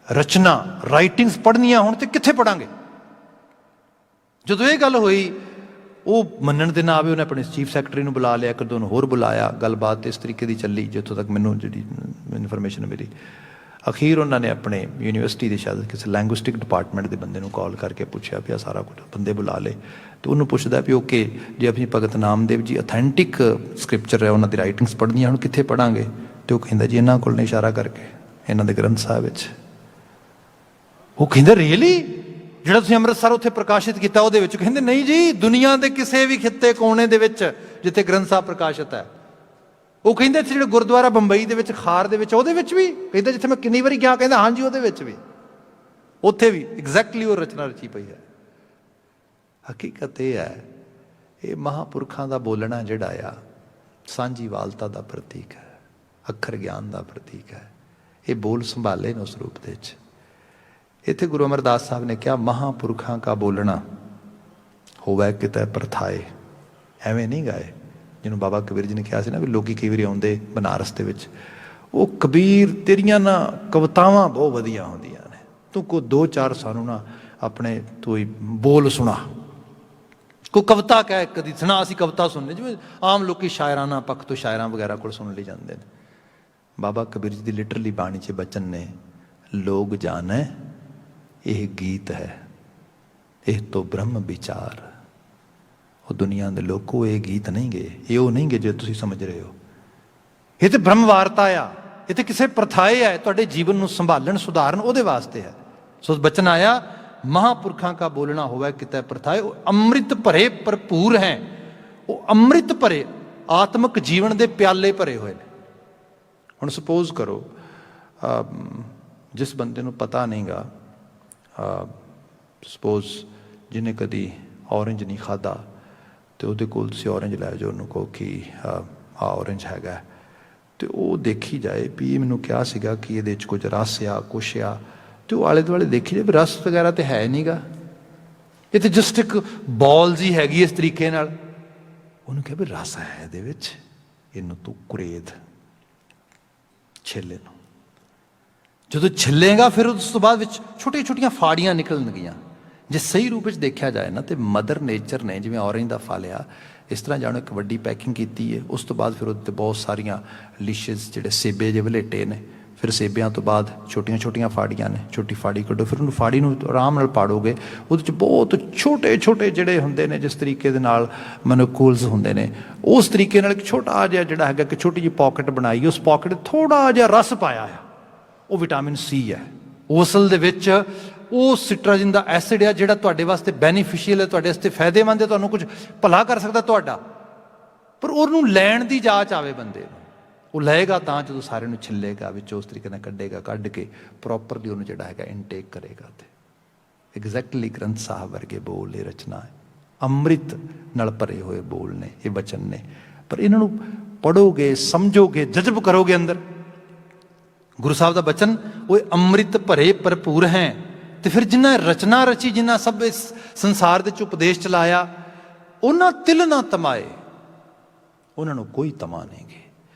Speaker 1: ਰਚਨਾ ਰਾਈਟਿੰਗਸ ਪੜ੍ਹਨੀਆਂ ਹੋਣ ਤੇ ਕਿੱਥੇ ਪੜ੍ਹਾਂਗੇ? ਜਦੋਂ ਇਹ ਗੱਲ ਹੋਈ, ਉਹ ਮੰਨਣ ਦੇ ਨਾ ਆਵੇ, ਉਹਨੇ ਆਪਣੇ ਚੀਫ ਸੈਕਟਰੀ ਨੂੰ ਬੁਲਾ ਲਿਆ, ਇੱਕ ਦੋ ਨੂੰ ਹੋਰ ਬੁਲਾਇਆ, ਗੱਲਬਾਤ ਇਸ ਤਰੀਕੇ ਦੀ ਚੱਲੀ ਜਿੱਥੋਂ ਤੱਕ ਮੈਨੂੰ ਜਿਹੜੀ ਇਨਫੋਰਮੇਸ਼ਨ ਮੇਰੀ। ਅਖੀਰ ਉਹਨਾਂ ਨੇ ਆਪਣੇ ਯੂਨੀਵਰਸਿਟੀ ਦੇ ਸ਼ਾਇਦ ਕਿਸੇ ਲੈਂਗੁਇਸਟਿਕ ਡਿਪਾਰਟਮੈਂਟ ਦੇ ਬੰਦੇ ਨੂੰ ਕਾਲ ਕਰਕੇ ਪੁੱਛਿਆ ਵੀ ਆ ਸਾਰਾ ਕੁਝ, ਬੰਦੇ ਬੁਲਾ ਲਏ, ਅਤੇ ਉਹਨੂੰ ਪੁੱਛਦਾ ਵੀ ਓਕੇ, ਜੇ ਆਪਣੀ ਭਗਤ ਨਾਮਦੇਵ ਜੀ ਅਥੈਂਟਿਕ ਸਕ੍ਰਿਪਚਰ ਹੈ, ਉਹਨਾਂ ਦੀ ਰਾਈਟਿੰਗਸ ਪੜ੍ਹਨੀਆਂ ਹੁਣ ਕਿੱਥੇ ਪੜ੍ਹਾਂਗੇ? ਅਤੇ ਉਹ ਕਹਿੰਦਾ ਜੀ ਇਹਨਾਂ ਕੋਲ ਨੇ, ਇਸ਼ਾਰਾ ਕਰਕੇ ਇਹਨਾਂ ਦੇ ਗ੍ਰੰਥ ਸਾਹਿਬ ਵਿੱਚ। ਉਹ ਕਹਿੰਦਾ ਰੀਅਲੀ, ਜਿਹੜਾ ਤੁਸੀਂ ਅੰਮ੍ਰਿਤਸਰ ਉੱਥੇ ਪ੍ਰਕਾਸ਼ਿਤ ਕੀਤਾ ਉਹਦੇ ਵਿੱਚ? ਕਹਿੰਦੇ ਨਹੀਂ ਜੀ, ਦੁਨੀਆ ਦੇ ਕਿਸੇ ਵੀ ਖਿੱਤੇ ਕੋਨੇ ਦੇ ਵਿੱਚ ਜਿੱਥੇ ਗ੍ਰੰਥ ਸਾਹਿਬ ਪ੍ਰਕਾਸ਼ਿਤ ਹੈ। ਉਹ ਕਹਿੰਦੇ ਇੱਥੇ ਜਿਹੜੇ ਗੁਰਦੁਆਰਾ ਬੰਬਈ ਦੇ ਵਿੱਚ, ਖਾਰ ਦੇ ਵਿੱਚ, ਉਹਦੇ ਵਿੱਚ ਵੀ? ਕਹਿੰਦਾ ਜਿੱਥੇ ਮੈਂ ਕਿੰਨੀ ਵਾਰੀ ਗਿਆ, ਕਹਿੰਦਾ ਹਾਂਜੀ ਉਹਦੇ ਵਿੱਚ ਵੀ, ਉੱਥੇ ਵੀ ਐਗਜ਼ੈਕਟਲੀ ਉਹ ਰਚਨਾ ਰਚੀ ਪਈ ਹੈ। ਹਕੀਕਤ ਇਹ ਹੈ, ਇਹ ਮਹਾਂਪੁਰਖਾਂ ਦਾ ਬੋਲਣਾ ਜਿਹੜਾ ਆ ਸਾਂਝੀਵਾਲਤਾ ਦਾ ਪ੍ਰਤੀਕ ਹੈ, ਅੱਖਰ ਗਿਆਨ ਦਾ ਪ੍ਰਤੀਕ ਹੈ। ਇਹ ਬੋਲ ਸੰਭਾਲੇ ਨੇ ਉਸ ਰੂਪ ਦੇ ਵਿੱਚ। ਇੱਥੇ ਗੁਰੂ ਅਮਰਦਾਸ ਸਾਹਿਬ ਨੇ ਕਿਹਾ, ਮਹਾਂਪੁਰਖਾਂ ਕਾ ਬੋਲਣਾ ਹੋਵੇ ਕਿਤੇ ਪ੍ਰਥਾਏ। ਐਵੇਂ ਨਹੀਂ ਗਾਏ, ਜਿਹਨੂੰ ਬਾਬਾ ਕਬੀਰ ਜੀ ਨੇ ਕਿਹਾ ਸੀ ਨਾ ਵੀ ਲੋਕੀ ਕਈ ਵਾਰੀ ਆਉਂਦੇ ਬਨਾਰਸ ਦੇ ਵਿੱਚ, ਉਹ ਕਬੀਰ ਤੇਰੀਆਂ ਨਾ ਕਵਿਤਾਵਾਂ ਬਹੁਤ ਵਧੀਆ ਹੁੰਦੀਆਂ ਨੇ, ਤੂੰ ਕੋਈ 2-4 ਸਾਨੂੰ ਨਾ ਆਪਣੇ ਤੂੰ ਹੀ ਬੋਲ ਸੁਣਾ, ਕੋਈ ਕਵਿਤਾ ਕਹਿ ਕਦੀ ਸੁਣਾ, ਅਸੀਂ ਕਵਿਤਾ ਸੁਣਨੇ, ਜਿਵੇਂ ਆਮ ਲੋਕੀ ਸ਼ਾਇਰਾਨਾ ਪੱਖ ਤੋਂ ਸ਼ਾਇਰਾਂ ਵਗੈਰਾ ਕੋਲ ਸੁਣ ਲਈ ਜਾਂਦੇ ਨੇ। ਬਾਬਾ ਕਬੀਰ ਜੀ ਦੀ ਲਿਟਰਲੀ ਬਾਣੀ 'ਚ ਬਚਨ ਨੇ, ਲੋਕ ਜਾਣੈ ਇਹ ਗੀਤ ਹੈ, ਇਹ ਤੋਂ ਬ੍ਰਹਮ ਵਿਚਾਰ। ਉਹ ਦੁਨੀਆ ਦੇ ਲੋਕੋ, ਇਹ ਗੀਤ ਨਹੀਂ ਗੇ, ਇਹ ਉਹ ਨਹੀਂ ਗੇ ਜੋ ਤੁਸੀਂ ਸਮਝ ਰਹੇ ਹੋ, ਇਹ ਤੇ ਬ੍ਰਹਮ ਵਾਰਤਾ ਆ, ਇਹ ਤੇ ਕਿਸੇ ਪ੍ਰਥਾਏ ਹੈ, ਤੁਹਾਡੇ ਜੀਵਨ ਨੂੰ ਸੰਭਾਲਣ ਸੁਧਾਰਨ ਉਹਦੇ ਵਾਸਤੇ ਹੈ। ਸੋ ਬਚਨ ਆਇਆ, ਮਹਾਂਪੁਰਖਾਂ ਕਾ ਬੋਲਣਾ ਹੋਵੇ ਕਿਤੇ ਪ੍ਰਥਾਏ। ਉਹ ਅੰਮ੍ਰਿਤ ਭਰੇ ਭਰਪੂਰ ਹੈ, ਉਹ ਅੰਮ੍ਰਿਤ ਭਰੇ ਆਤਮਿਕ ਜੀਵਨ ਦੇ ਪਿਆਲੇ ਭਰੇ ਹੋਏ ਨੇ। ਹੁਣ ਸਪੋਜ਼ ਕਰੋ ਜਿਸ ਬੰਦੇ ਨੂੰ ਪਤਾ ਨਹੀਂ ਗਾ, ਸਪੋਜ਼ ਜਿਹਨੇ ਕਦੀ ਔਰੰਜ ਨਹੀਂ ਖਾਧਾ, ਅਤੇ ਉਹਦੇ ਕੋਲ ਤੁਸੀਂ ਔਰੰਜ ਲੈ ਜਾਓ, ਉਹਨੂੰ ਕਹੋ ਕਿ ਆਹ ਔਰੰਜ ਹੈਗਾ, ਤੇ ਉਹ ਦੇਖੀ ਜਾਏ ਵੀ ਇਹ ਮੈਨੂੰ ਕਿਹਾ ਸੀਗਾ ਕਿ ਇਹਦੇ 'ਚ ਕੁਝ ਰਸ ਆ ਕੁਛ ਆ, ਤੇ ਉਹ ਆਲੇ ਦੁਆਲੇ ਦੇਖੀ ਜਾਏ ਵੀ ਰਸ ਵਗੈਰਾ ਤੇ ਹੈ ਨਹੀਂ ਗਾ, ਇਹ ਤੇ ਜਸਟ ਇੱਕ ਬॉल ਜੀ ਹੈਗੀ ਇਸ ਤਰੀਕੇ ਨਾਲ। ਉਹਨੂੰ ਕਿਹਾ ਵੀ ਰਸ ਹੈ ਇਹਦੇ ਵਿੱਚ, ਇਹਨੂੰ ਤੂੰ ਕੁਰੇਦ, ਛਿੱਲ ਇਹਨੂੰ। ਜਦੋਂ ਛਿੱਲੇਗਾ ਫਿਰ ਉਸ ਤੋਂ ਬਾਅਦ ਵਿੱਚ ਛੋਟੀਆਂ ਛੋਟੀਆਂ ਫਾੜੀਆਂ ਨਿਕਲਣਗੀਆਂ। ਜੇ ਸਹੀ ਰੂਪ ਵਿੱਚ ਦੇਖਿਆ ਜਾਏ ਨਾ ਤੇ ਮਦਰ ਨੇਚਰ ਨੇ ਜਿਵੇਂ ਔਰੰਜ ਦਾ ਫਲ ਆ ਇਸ ਤਰ੍ਹਾਂ ਜਾਣੋ ਇੱਕ ਵੱਡੀ ਪੈਕਿੰਗ ਕੀਤੀ ਹੈ, ਉਸ ਤੋਂ ਬਾਅਦ ਫਿਰ ਉਹਦੇ 'ਤੇ ਬਹੁਤ ਸਾਰੀਆਂ ਲਿਸ਼ਜ਼ ਜਿਹੜੇ ਸੇਬੇ ਜਿਹੇ ਵਲੇਟੇ ਨੇ, ਫਿਰ ਸੇਬਿਆਂ ਤੋਂ ਬਾਅਦ ਛੋਟੀਆਂ ਛੋਟੀਆਂ ਫਾੜੀਆਂ ਨੇ, ਛੋਟੀ ਫਾੜੀ ਕੱਢੋ, ਫਿਰ ਉਹਨੂੰ ਫਾੜੀ ਨੂੰ ਆਰਾਮ ਨਾਲ ਪਾੜੋਗੇ, ਉਹਦੇ 'ਚ ਬਹੁਤ ਛੋਟੇ ਛੋਟੇ ਜਿਹੜੇ ਹੁੰਦੇ ਨੇ ਜਿਸ ਤਰੀਕੇ ਦੇ ਨਾਲ ਮਨੋਕੂਲਸ ਹੁੰਦੇ ਨੇ, ਉਸ ਤਰੀਕੇ ਨਾਲ ਇੱਕ ਛੋਟਾ ਜਿਹਾ ਜਿਹੜਾ ਹੈਗਾ ਕਿ ਛੋਟੀ ਜਿਹੀ ਪੋਕਟ ਬਣਾਈ, ਉਸ ਪੋਕਟ ਥੋੜ੍ਹਾ ਜਿਹਾ ਰਸ ਪਾਇਆ ਆ, ਉਹ ਵਿਟਾਮਿਨ ਸੀ ਹੈ। ਉਹ ਅਸਲ ਦੇ ਵਿੱਚ ਉਹ ਸਿਟਰਾਜਿਨ ਦਾ ਐਸਿਡ ਆ ਜਿਹੜਾ ਤੁਹਾਡੇ ਵਾਸਤੇ ਬੈਨੀਫੀਸ਼ੀਅਲ ਹੈ, ਤੁਹਾਡੇ ਵਾਸਤੇ ਫਾਇਦੇਮੰਦ ਹੈ, ਤੁਹਾਨੂੰ ਕੁਝ ਭਲਾ ਕਰ ਸਕਦਾ ਤੁਹਾਡਾ। ਪਰ ਉਹਨੂੰ ਲੈਣ ਦੀ ਜਾਚ ਆਵੇ ਬੰਦੇ ਨੂੰ, ਉਹ ਲਏਗਾ ਤਾਂ ਜਦੋਂ ਸਾਰਿਆਂ ਨੂੰ ਛਿੱਲੇਗਾ, ਵਿੱਚ ਉਸ ਤਰੀਕੇ ਨਾਲ ਕੱਢੇਗਾ, ਕੱਢ ਕੇ ਪ੍ਰੋਪਰਲੀ ਉਹਨੂੰ ਜਿਹੜਾ ਹੈਗਾ ਇਨਟੇਕ ਕਰੇਗਾ। ਤੇ ਐਗਜ਼ੈਕਟਲੀ ਗ੍ਰੰਥ ਸਾਹਿਬ ਵਰਗੇ ਬੋਲ ਇਹ ਰਚਨਾ ਹੈ, ਅੰਮ੍ਰਿਤ ਨਾਲ ਭਰੇ ਹੋਏ ਬੋਲ ਨੇ, ਇਹ ਬਚਨ ਨੇ। ਪਰ ਇਹਨਾਂ ਨੂੰ ਪੜ੍ਹੋਗੇ, ਸਮਝੋਗੇ, ਜਜ਼ਬ ਕਰੋਗੇ ਅੰਦਰ। ਗੁਰੂ ਸਾਹਿਬ ਦਾ ਬਚਨ ਉਹ ਅੰਮ੍ਰਿਤ ਭਰੇ ਭਰਪੂਰ ਹੈ। ਤੇ ਫਿਰ ਜਿਨ੍ਹਾਂ ਰਚਨਾ ਰਚੀ, ਜਿਨ੍ਹਾਂ ਸਭ ਇਸ ਸੰਸਾਰ ਦੇ 'ਚ ਉਪਦੇਸ਼ ਚਲਾਇਆ, ਉਹਨਾਂ ਤਿਲ ਨਾ ਤਮਾਏ, ਉਹਨਾਂ ਨੂੰ ਕੋਈ ਤਮਾ ਨਹੀਂ ਗੇ।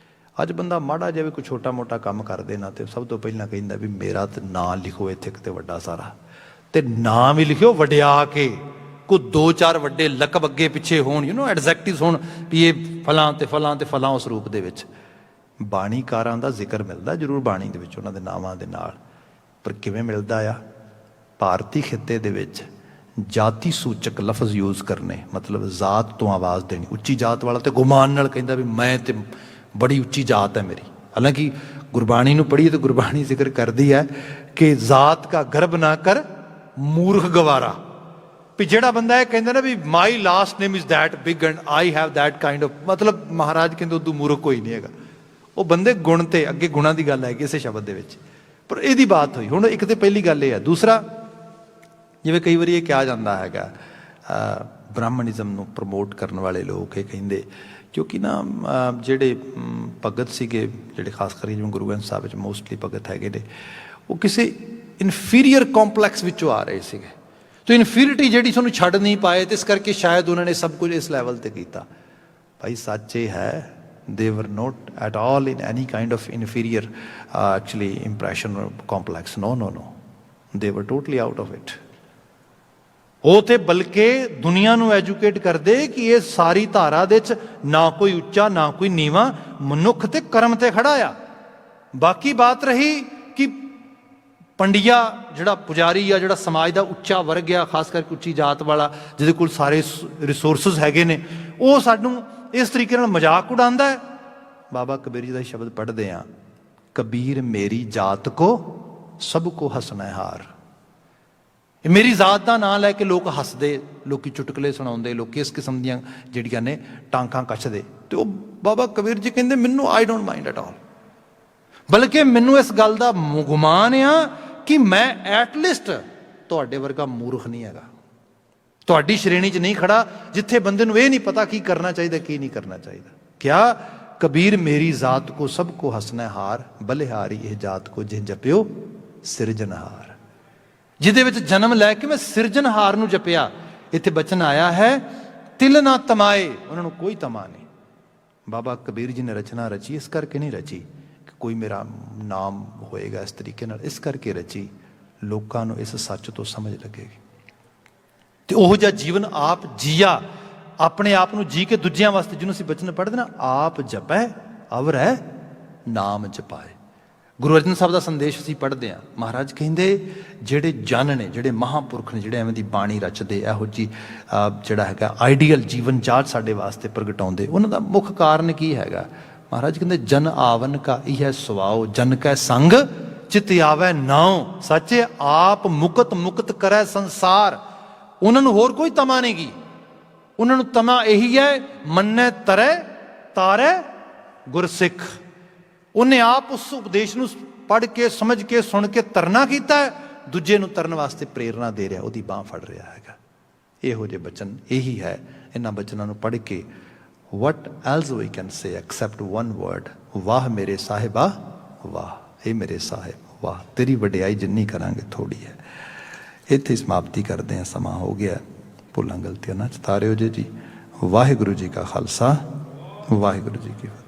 Speaker 1: ਅੱਜ ਬੰਦਾ ਮਾੜਾ ਜਿਹਾ ਵੀ ਕੋਈ ਛੋਟਾ ਮੋਟਾ ਕੰਮ ਕਰਦੇ ਨਾ ਤੇ ਸਭ ਤੋਂ ਪਹਿਲਾਂ ਕਹਿੰਦਾ ਵੀ ਮੇਰਾ ਤੇ ਨਾਂ ਲਿਖੋ ਇੱਥੇ ਕਿਤੇ ਵੱਡਾ ਸਾਰਾ, ਤੇ ਨਾਂ ਵੀ ਲਿਖਿਓ ਵਡਿਆ ਕੇ, ਕੋਈ 2-4 ਵੱਡੇ ਲਕਬ ਅੱਗੇ ਪਿੱਛੇ ਹੋਣ, ਐਡਜੈਕਟਿਵਸ ਹੋਣ ਵੀ ਇਹ ਫਲਾਂ ਤੇ ਫਲਾਂ ਤੇ ਫਲਾਂ ਉਸ ਰੂਪ ਦੇ ਵਿੱਚ। ਬਾਣੀਕਾਰਾਂ ਦਾ ਜ਼ਿਕਰ ਮਿਲਦਾ ਜ਼ਰੂਰ ਬਾਣੀ ਦੇ ਵਿੱਚ ਉਹਨਾਂ ਦੇ ਨਾਵਾਂ ਦੇ ਨਾਲ, ਪਰ ਕਿਵੇਂ ਮਿਲਦਾ ਆ? ਭਾਰਤੀ ਖਿੱਤੇ ਦੇ ਵਿੱਚ ਜਾਤੀ ਸੂਚਕ ਲਫ਼ਜ਼ ਯੂਜ਼ ਕਰਨੇ, ਮਤਲਬ ਜ਼ਾਤ ਤੋਂ ਆਵਾਜ਼ ਦੇਣੀ। ਉੱਚੀ ਜਾਤ ਵਾਲਾ ਤੇ ਗੁਮਾਨ ਨਾਲ ਕਹਿੰਦਾ ਵੀ ਮੈਂ ਤੇ ਬੜੀ ਉੱਚੀ ਜਾਤ ਹੈ ਮੇਰੀ। ਹਾਲਾਂਕਿ ਗੁਰਬਾਣੀ ਨੂੰ ਪੜ੍ਹੀਏ ਤਾਂ ਗੁਰਬਾਣੀ ਜ਼ਿਕਰ ਕਰਦੀ ਹੈ ਕਿ ਜ਼ਾਤ ਕਾ ਗਰਬ ਨਾ ਕਰ ਮੂਰਖ ਗਵਾਰਾ, ਵੀ ਜਿਹੜਾ ਬੰਦਾ ਇਹ ਕਹਿੰਦਾ ਨਾ ਵੀ my last name is that big and I have that kind of, ਮਤਲਬ ਮਹਾਰਾਜ ਕਹਿੰਦੇ ਉਦੋਂ ਮੂਰਖ ਕੋਈ ਨਹੀਂ ਹੈਗਾ। ਉਹ ਬੰਦੇ ਗੁਣ ਤੇ ਅੱਗੇ ਗੁਣਾਂ ਦੀ ਗੱਲ ਹੈ ਇਸੇ ਸ਼ਬਦ ਦੇ ਵਿੱਚ, ਪਰ ਇਹਦੀ ਬਾਤ ਹੋਈ। ਹੁਣ ਇੱਕ ਤੇ ਪਹਿਲੀ ਗੱਲ ਇਹ ਹੈ। ਦੂਸਰਾ, ਜਿਵੇਂ ਕਈ ਵਾਰੀ ਇਹ ਕਿਹਾ ਜਾਂਦਾ ਹੈਗਾ ਬ੍ਰਾਹਮਣਿਜ਼ਮ ਨੂੰ ਪ੍ਰਮੋਟ ਕਰਨ ਵਾਲੇ ਲੋਕ ਇਹ ਕਹਿੰਦੇ, ਕਿਉਂਕਿ ਨਾ ਜਿਹੜੇ ਭਗਤ ਸੀਗੇ, ਜਿਹੜੇ ਖਾਸ ਕਰਕੇ ਜਿਵੇਂ ਗੁਰੂ ਗ੍ਰੰਥ ਸਾਹਿਬ ਵਿੱਚ ਮੋਸਟਲੀ ਭਗਤ ਹੈਗੇ ਨੇ, ਉਹ ਕਿਸੇ ਇਨਫੀਰੀਅਰ ਕੰਪਲੈਕਸ ਵਿੱਚੋਂ ਆ ਰਹੇ ਸੀਗੇ, ਤੇ ਇਨਫੀਰੀਟੀ ਜਿਹੜੀ ਤੁਹਾਨੂੰ ਛੱਡ ਨਹੀਂ ਪਾਏ, ਤੇ ਇਸ ਕਰਕੇ ਸ਼ਾਇਦ ਉਹਨਾਂ ਨੇ ਸਭ ਕੁਝ ਇਸ ਲੈਵਲ ਤੇ ਕੀਤਾ। ਭਾਈ ਸੱਚ ਇਹ ਹੈ, they were not at all in any kind of inferior actually impression or complex. No, they were totally out of it. ਉਹ ਤੇ ਬਲਕਿ ਦੁਨੀਆ ਨੂੰ ਐਜੂਕੇਟ ਕਰਦੇ ਕਿ ਇਹ ਸਾਰੀ ਧਾਰਾ ਦੇ ਵਿੱਚ ਨਾ ਕੋਈ ਉੱਚਾ ਨਾ ਕੋਈ ਨੀਵਾਂ, ਮਨੁੱਖ ਤੇ ਕਰਮ ਤੇ ਖੜਾ ਆ। ਬਾਕੀ ਬਾਤ ਰਹੀ ਕਿ ਪੰਡਿਆ ਜਿਹੜਾ ਪੁਜਾਰੀ ਆ, ਜਿਹੜਾ ਸਮਾਜ ਦਾ ਉੱਚਾ ਵਰਗ ਆ, ਖਾਸ ਕਰਕੇ ਉੱਚੀ ਜਾਤ ਵਾਲਾ ਜਿਹਦੇ ਕੋਲ ਸਾਰੇ ਰਿਸੋਰਸਿਸ ਹੈਗੇ ਨੇ, ਉਹ ਸਾਨੂੰ ਇਸ ਤਰੀਕੇ ਨਾਲ ਮਜ਼ਾਕ ਉਡਾਉਂਦਾ ਹੈ। ਬਾਬਾ ਕਬੀਰ ਜੀ ਦਾ ਸ਼ਬਦ ਪੜ੍ਹਦੇ ਹਾਂ, ਕਬੀਰ ਮੇਰੀ ਜਾਤ ਕੋ ਸਭ ਕੋ ਹੱਸਣਾ ਹਾਰ। ਮੇਰੀ ਜ਼ਾਤ ਦਾ ਨਾਂ ਲੈ ਕੇ ਲੋਕ ਹੱਸਦੇ, ਲੋਕੀ ਚੁਟਕਲੇ ਸੁਣਾਉਂਦੇ, ਲੋਕੀ ਇਸ ਕਿਸਮ ਦੀਆਂ ਜਿਹੜੀਆਂ ਨੇ ਟਾਂਕਾਂ ਕੱਛਦੇ, ਤੇ ਉਹ ਬਾਬਾ ਕਬੀਰ ਜੀ ਕਹਿੰਦੇ ਮੈਨੂੰ I don't mind at all, ਬਲਕਿ ਮੈਨੂੰ ਇਸ ਗੱਲ ਦਾ ਗੁਮਾਨ ਆ ਕਿ ਮੈਂ ਐਟਲੀਸਟ ਤੁਹਾਡੇ ਵਰਗਾ ਮੂਰਖ ਨਹੀਂ ਹੈਗਾ, ਤੁਹਾਡੀ ਸ਼੍ਰੇਣੀ 'ਚ ਨਹੀਂ ਖੜਾ ਜਿੱਥੇ ਬੰਦੇ ਨੂੰ ਇਹ ਨਹੀਂ ਪਤਾ ਕੀ ਕਰਨਾ ਚਾਹੀਦਾ ਕੀ ਨਹੀਂ ਕਰਨਾ ਚਾਹੀਦਾ। ਕਿਆ ਕਬੀਰ ਮੇਰੀ ਜ਼ਾਤ ਕੋ ਸਭ ਕੋ ਹੱਸਣਾ ਹਾਰ, ਬਲਿਹਾਰੀ ਇਹ ਜਾਤ ਕੋ ਜਿਹ ਜਪਿਓ ਸਿਰਜਣਹਾਰ। ਜਿਹਦੇ ਵਿੱਚ ਜਨਮ ਲੈ ਕੇ ਮੈਂ ਸਿਰਜਣਹਾਰ ਨੂੰ ਜਪਿਆ। ਇੱਥੇ ਬਚਨ ਆਇਆ ਹੈ ਤਿਲ ਨਾ ਤਮਾਏ, ਉਹਨਾਂ ਨੂੰ ਕੋਈ ਤਮਾ ਨਹੀਂ। ਬਾਬਾ ਕਬੀਰ ਜੀ ਨੇ ਰਚਨਾ ਰਚੀ ਇਸ ਕਰਕੇ ਨਹੀਂ ਰਚੀ ਕਿ ਕੋਈ ਮੇਰਾ ਨਾਮ ਹੋਏਗਾ ਇਸ ਤਰੀਕੇ ਨਾਲ, ਇਸ ਕਰਕੇ ਰਚੀ ਲੋਕਾਂ ਨੂੰ ਇਸ ਸੱਚ ਤੋਂ ਸਮਝ ਲੱਗੇਗੀ। ਤੇ ਉਹੋ ਜਿਹਾ ਜੀਵਨ ਆਪ ਜੀਆ, ਆਪਣੇ ਆਪ ਨੂੰ ਜੀ ਕੇ ਦੂਜਿਆਂ ਵਾਸਤੇ, ਜਿਹਨੂੰ ਅਸੀਂ ਬਚਨ ਪੜ੍ਹਦੇ ਨਾ, ਆਪ ਜਪੈ ਅਵਰੈ ਨਾਮ ਜਪਾਏ। ਗੁਰੂ ਅਰਜਨ ਸਾਹਿਬ ਦਾ ਸੰਦੇਸ਼ ਅਸੀਂ ਪੜ੍ਹਦੇ ਹਾਂ, ਮਹਾਰਾਜ ਕਹਿੰਦੇ ਜਿਹੜੇ ਜਨ ਨੇ, ਜਿਹੜੇ ਮਹਾਂਪੁਰਖ ਨੇ, ਜਿਹੜੇ ਐਵੇਂ ਦੀ ਬਾਣੀ ਰਚਦੇ, ਇਹੋ ਜਿਹੀ ਜਿਹੜਾ ਹੈਗਾ ਆਈਡੀਅਲ ਜੀਵਨ ਜਾਚ ਸਾਡੇ ਵਾਸਤੇ ਪ੍ਰਗਟਾਉਂਦੇ, ਉਹਨਾਂ ਦਾ ਮੁੱਖ ਕਾਰਨ ਕੀ ਹੈਗਾ? ਮਹਾਰਾਜ ਕਹਿੰਦੇ ਜਨ ਆਵਨ ਕਾ ਇਹ ਸੁਭਾਓ, ਜਨ ਕੈ ਸੰਗ ਚਿਤ ਆਵੈ ਨਾਉ, ਸੱਚੇ ਆਪ ਮੁਕਤ ਕਰੈ ਸੰਸਾਰ। ਉਹਨਾਂ ਨੂੰ ਹੋਰ ਕੋਈ ਤਮਾ ਨਹੀਂ ਗੀ, ਉਹਨਾਂ ਨੂੰ ਤਮਾ ਇਹੀ ਹੈ ਮੰਨੈ ਤਰੈ ਤਾਰੈ ਗੁਰਸਿੱਖ। ਉਹਨੇ ਆਪ ਉਸ ਉਪਦੇਸ਼ ਨੂੰ ਪੜ੍ਹ ਕੇ ਸਮਝ ਕੇ ਸੁਣ ਕੇ ਤਰਨਾ ਕੀਤਾ, ਦੂਜੇ ਨੂੰ ਤਰਨ ਵਾਸਤੇ ਪ੍ਰੇਰਨਾ ਦੇ ਰਿਹਾ, ਉਹਦੀ ਬਾਂਹ ਫੜ ਰਿਹਾ ਹੈਗਾ। ਇਹੋ ਜਿਹੇ ਬਚਨ ਇਹੀ ਹੈ। ਇਹਨਾਂ ਬਚਨਾਂ ਨੂੰ ਪੜ੍ਹ ਕੇ what else we can say except one word, वाह मेरे साहिबा वाह, ਇਹ ਮੇਰੇ ਸਾਹਿਬ ਵਾਹ, ਤੇਰੀ ਵਡਿਆਈ ਜਿੰਨੀ ਕਰਾਂਗੇ ਥੋੜੀ ਹੈ। ਇੱਥੇ ਸਮਾਪਤੀ ਕਰਦੇ ਹਾਂ, ਸਮਾਂ ਹੋ ਗਿਆ। ਭੁੱਲਾਂ ਗਲਤੀਆਂ ਨਾ ਚਤਾਰਿਓ ਜੀ। ਵਾਹਿਗੁਰੂ ਜੀ ਕਾ ਖਾਲਸਾ, ਵਾਹਿਗੁਰੂ ਜੀ ਕੀ ਫਤਿਹ।